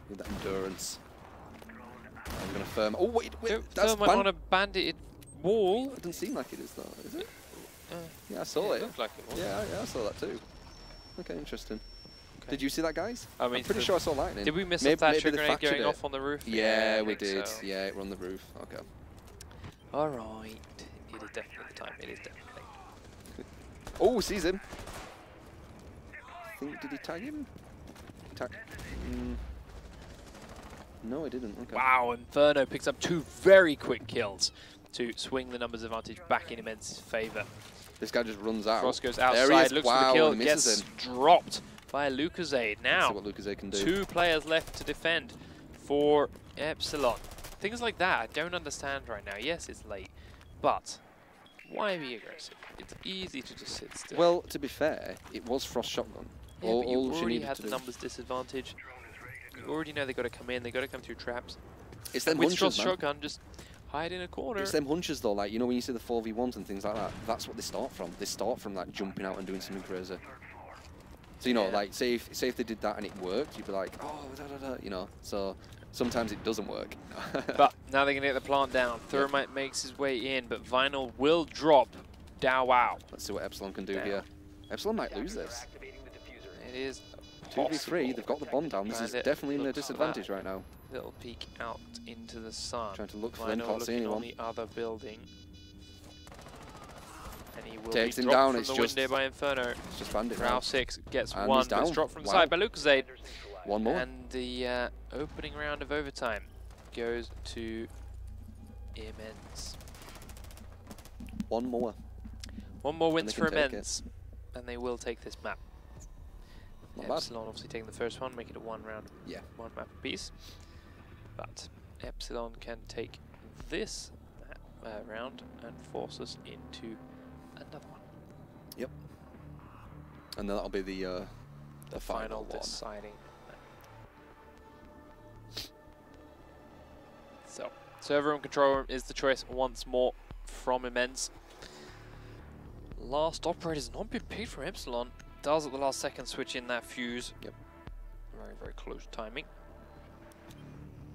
Need that endurance. I'm gonna firm. Oh wait, that's on a bandit wall. It doesn't seem like it is though, is it? Yeah, I saw it. It looked like it was. Yeah, I saw that too. Okay, interesting. Okay. Did you see that, guys? I mean, I'm pretty sure I saw lightning. Did we miss a Thatcher grenade going off on the roof? Yeah, we did. So. Yeah, it were on the roof. Okay. All right. It is definitely the time. It is definitely. Oh, sees him. Did he tag him? No, I didn't. Okay. Wow, Inferno picks up 2 very quick kills to swing the numbers advantage back in ImmenZ's favour. This guy just runs out. Frost goes outside, looks for the kill, gets dropped by LucasAid. Now, let's see what LucasAid can do. 2 players left to defend for Epsilon. Things like that I don't understand right now. Yes, it's late, but why be aggressive? It's easy to just sit still. Well, to be fair, it was Frost shotgun. Yeah, but you already had the numbers disadvantage. You already know they got to come in. They got to come through traps. It's them with hunches, Frost man. shotgun, just hide in a corner. It's them hunches though, like, you know when you see the 4v1s and things like that, that's what they start from. They start from like jumping out and doing something crazy. So, you know, like, say if they did that and it worked, you'd be like, oh, you know, so sometimes it doesn't work. But now they're going to get the plant down. Thermite makes his way in, but Vinyl will drop. Wow. Let's see what Epsilon can do here. Epsilon might lose this. It is 2v3, they've got the bomb down. This is definitely in their disadvantage right now. Little peek out into the sun. Trying to look for them, can't see anyone. On the other building. And he will Takes be him down, from it's the just window by Inferno. It's just Bandit. Row 6 gets and one, he's down. but it's dropped from the Wow. side by LucasAid. One more. And the opening round of overtime goes to ImmenZ. One more. One more wins for take ImmenZ, and they will take this map. Not bad. Epsilon obviously taking the first one, make it a one map apiece. But Epsilon can take this round and force us into another one. Yep. And then that'll be the final one. Deciding map. So server room control room is the choice once more from ImmenZ. Last operator's not been picked from Epsilon. Does at the last second switch in that fuse. Yep. Very, very close timing.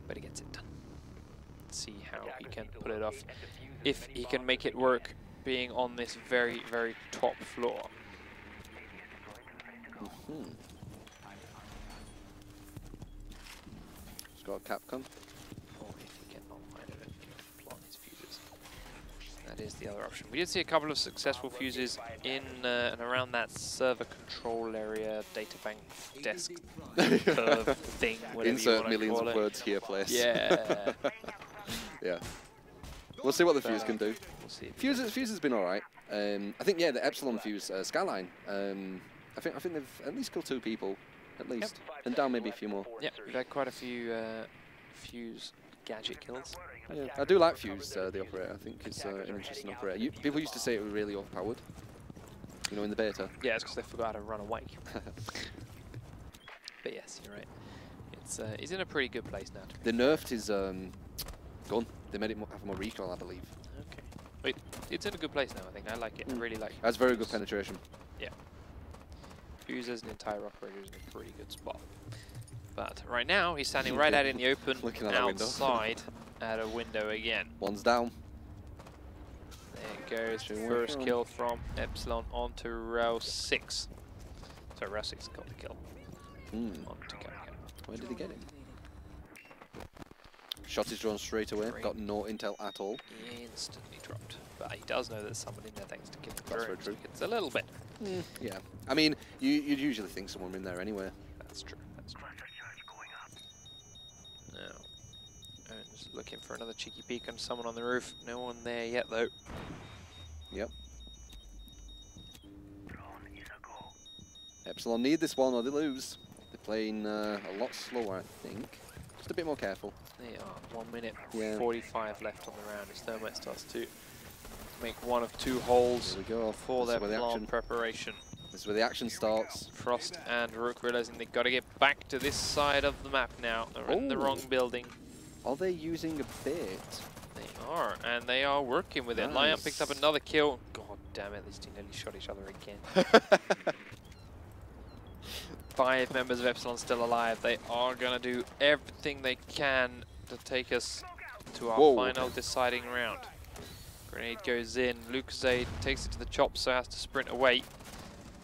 But he gets it done. Let's see how he can pull it off. If he can make it work being on this very, very top floor. Just got a Capcom. Or if he cannot find it, he can plant his fuses. That is the other option. We did see a couple of successful fuses in and around that server control area, data bank desk curve thing, whatever Insert you want millions to call of it. words here, please. Yeah. Yeah. We'll see what the fuse can do. We'll see. Fuse has been alright. I think the Epsilon fuse, Skyline. I think they've at least killed 2 people, at least, and down maybe a few more. Yeah, we've had quite a few fuse gadget kills. Yeah, I do like Fuse, the operator. I think it's an interesting operator. People used to say it was really overpowered, you know, in the beta. Yeah, it's because they forgot how to run away. But yes, you're right. It's he's in a pretty good place now. They nerfed his gun. They made it have more recoil, I believe. Okay. Wait, it's in a good place now, I think. I like it. I really like it. That's very good penetration. Yeah. Fuse as an entire operator is in a pretty good spot. But right now, he's standing right out in the open, looking at that window. outside at a window again. One's down. There it goes. First kill from Epsilon onto row 6. So row 6 got the kill. Onto Kanal. Where did he get him? Shot his drone straight away. Got no intel at all. Instantly dropped. But he does know there's someone in there thanks to Kid. That's very true. It's a little bit. Yeah. I mean, you'd usually think someone in there anyway. That's true. That's true. Now, just looking for another cheeky peek on someone on the roof. No one there yet, though. Yep. Epsilon need this one or they lose. They're playing a lot slower, I think. Just a bit more careful. They are 1 minute, Yeah. 45 left on the round as Thermite starts to make one of 2 holes Here we go. for This their is where the plant action- preparation. This is where the action starts. Frost and Rook realizing they've got to get back to this side of the map now. They're in the Oh. wrong building. Are they using a bait? They are, and they are working with it. Lion picks up Nice. another kill. God damn it, these two nearly shot each other again. 5 members of Epsilon still alive. They are going to do everything they can to take us to our final deciding round. Grenade goes in. LucasAid takes it to the chop, so has to sprint away.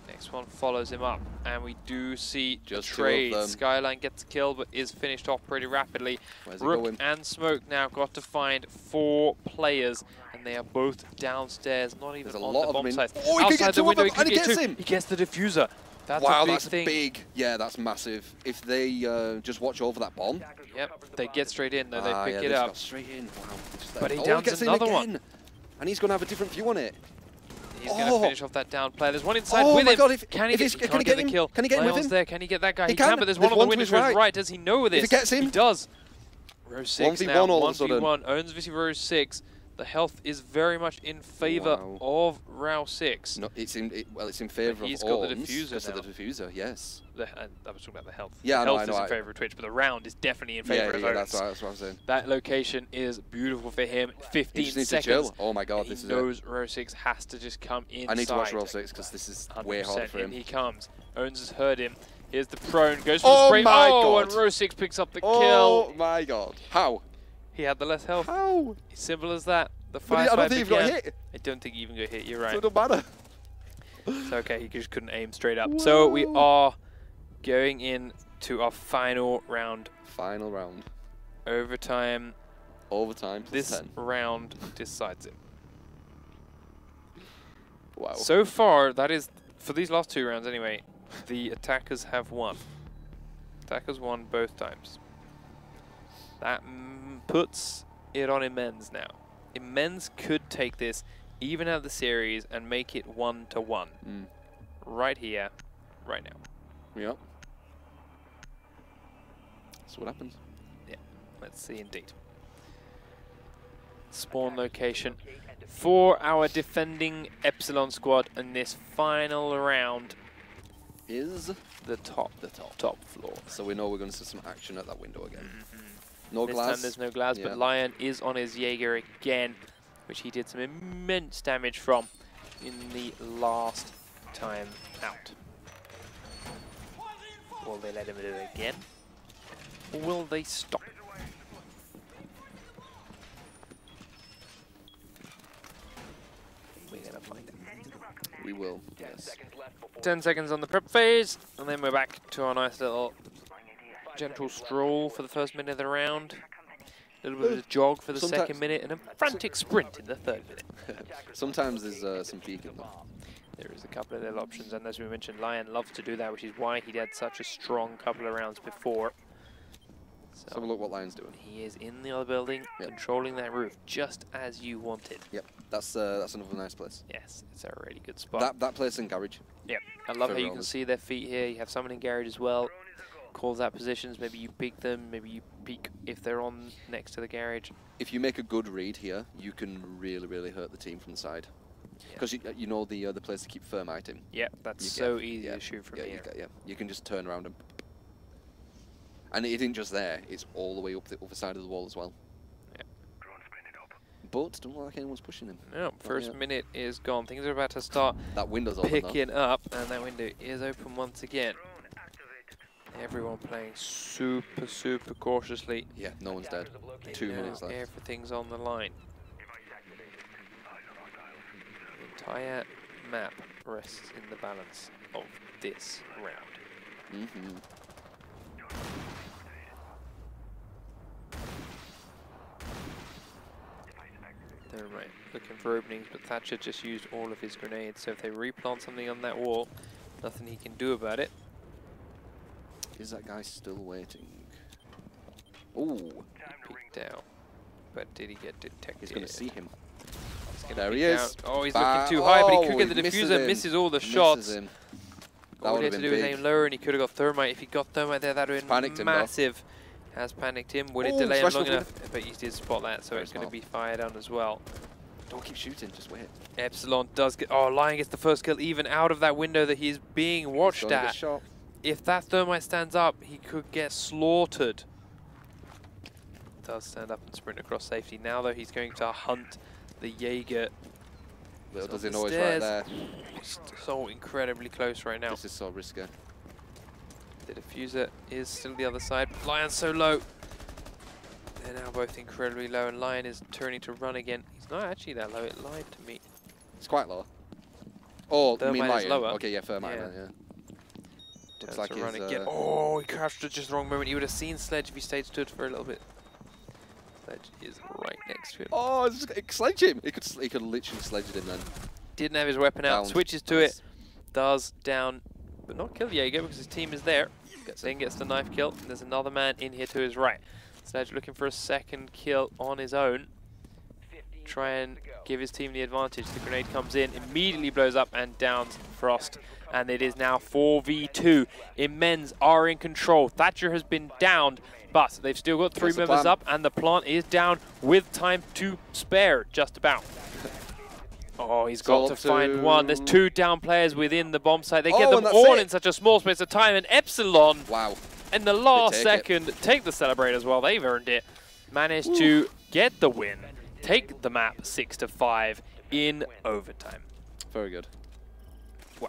Next one follows him up, and we do see Just a 2 of trade. them. Skyline gets a kill, but is finished off pretty rapidly. Where's he Rook going? and Smoke now got to find 4 players, and they are both downstairs, not even There's a on lot the of bomb them in. site. Oh, he could Outside get the 2 of window, them, and he gets 2. him! He gets the diffuser. That's Wow, a big that's thing. big. Yeah, that's massive. If they just watch over that bomb. Yep, they get straight in, though. They pick yeah, it up. Got straight in. Wow. But he he downs gets in another again. one. And he's going to have a different view on it. He's going to finish off that down player. There's one inside Oh with my him. God, can he get the him? kill? Can he get him with Lion's him? there. Can he get that guy? He He can, can. but there's There's one on the one to windows his to his right. Does he know this? If he gets him? He does. Row 6 1v1 now. all of a sudden. 1v1. Owns vs. Row 6. The health is very much in favour of Row 6. No, it's in favour of he's got the Orns diffuser because now. of the diffuser, yes. I was talking about the health. Yeah, the I health know, is in favour of Twitch, but the round is definitely in favour of Orns. That's what I was saying. That location is beautiful for him. 15 he just seconds. needs to chill. Oh my god, this is it. He knows Row 6 has to just come inside. I need to watch Row 6 because this is way harder for him. In he comes. Owens has heard him. Here's the prone. Goes for oh the spray. My god. And Row 6 picks up the kill. Oh my god. How? He had the less health. How? Simple as that. The I don't think he got hit. I don't think he even got hit. You're right. So it don't matter. It's okay. He just couldn't aim straight up. Whoa. So we are going in to our final round. Final round. Overtime. Overtime. This 10. round decides it. Wow. So far, that is for these last 2 rounds anyway. The attackers have won. Attackers won both times. That puts it on ImmenZ now. ImmenZ could take this, even out the series, and make it 1-1. Right here, right now. Yep. That's what happens. Yeah, let's see indeed. Spawn location for our defending Epsilon squad in this final round Is the top floor. So we know we're going to see some action at that window again. No this glass. time there's no glass, but Lion is on his Jaeger again, which he did some immense damage from in the last time out. Will they let him do it again? Or will they stop? We're gonna find out. We will, yes. 10 seconds on the prep phase, and then we're back to our nice little gentle stroll for the first minute of the round. A little bit of a jog for the second minute, and a frantic sprint in the third minute. Sometimes there's some peeking though. There is a couple of little options, and as we mentioned, Lion loves to do that, which is why he had such a strong couple of rounds before. So let's have a look what Lion's doing. He is in the other building, controlling that roof, just as you wanted. Yep, that's another nice place. Yes, it's a really good spot. That place in garage. Yep, I love how you can see their feet here. You have someone in garage as well. Calls out positions, maybe you peek them, maybe you peek if they're on next to the garage. If you make a good read here, you can really hurt the team from the side. Because you know the place to keep thermite in. Yep, that's so easy to shoot from here. You can just turn around and it isn't just there, it's all the way up the other side of the wall as well. Yep. But don't look like anyone's pushing him. No, first minute is gone. Things are about to start that window's open picking up, and that window is open once again. Everyone playing super cautiously. Yeah, no one's dead. 2 minutes left. Everything's on the line. The entire map rests in the balance of this round. Thermite looking for openings, but Thatcher just used all of his grenades, so if they replant something on that wall, nothing he can do about it. Is that guy still waiting? Ooh. He peeked out. But did he get detected? He's going to see him. There he is. Out. Oh, he's looking too high, but he could get the diffuser, misses all the shots. All he had to do was aim lower, and he could have got thermite. If he got thermite there, that would have been massive. Has panicked him. Would it delay him long enough? But he did spot that, so it's going to be fired on as well. Don't keep shooting, just wait. Epsilon does get... Oh, Lion gets the first kill, even out of that window that he's being watched at. If that thermite stands up, he could get slaughtered. Does stand up and sprint across safety. Now, though, he's going to hunt the Jaeger. Little does he know he's right there. It's so incredibly close right now. This is so risky. The diffuser is still the other side. Lion's so low. They're now both incredibly low, and Lion is turning to run again. He's not actually that low. It lied to me. It's quite low. Oh, I mean Lion. Lower. Okay, yeah, Thermite, yeah. Looks like run again. Oh, he crashed at just the wrong moment. He would have seen Sledge if he stayed stood for a little bit. Sledge is right next to him. Oh, sledge him! He could literally sledge it in then. Didn't have his weapon out. Switches to it. Does down, but not kill Jaeger because his team is there. Then gets the knife kill. And there's another man in here to his right. Sledge looking for a second kill on his own. Try and give his team the advantage. The grenade comes in, immediately blows up and downs Frost. and it is now 4v2. ImmenZ are in control. Thatcher has been downed, but they've still got 3 members up, and the plant is down with time to spare, just about. Oh, he's got to find one. There's 2 down players within the bomb site. They get them all in such a small space of time, and Epsilon, in the last second, take the Celebrate as well. They've earned it. Managed to get the win, take the map 6-5 in overtime. Very good. Wow.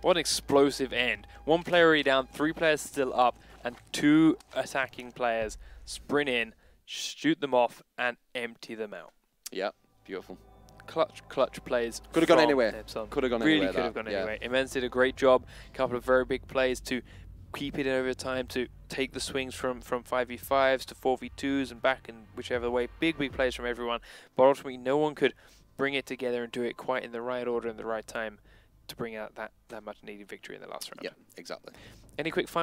What an explosive end. 1 player already down, 3 players still up, and 2 attacking players sprint in, shoot them off, and empty them out. Yeah, beautiful. Clutch plays. Could have gone anywhere. Could have gone anywhere. Really could have gone anywhere. ImmenZ did a great job. A couple of very big plays to keep it over time, to take the swings from 5v5s to 4v2s and back and whichever way. Big plays from everyone. But ultimately, no one could bring it together and do it quite in the right order and the right time to bring out that much needed victory in the last round. Yeah, exactly. Any quick final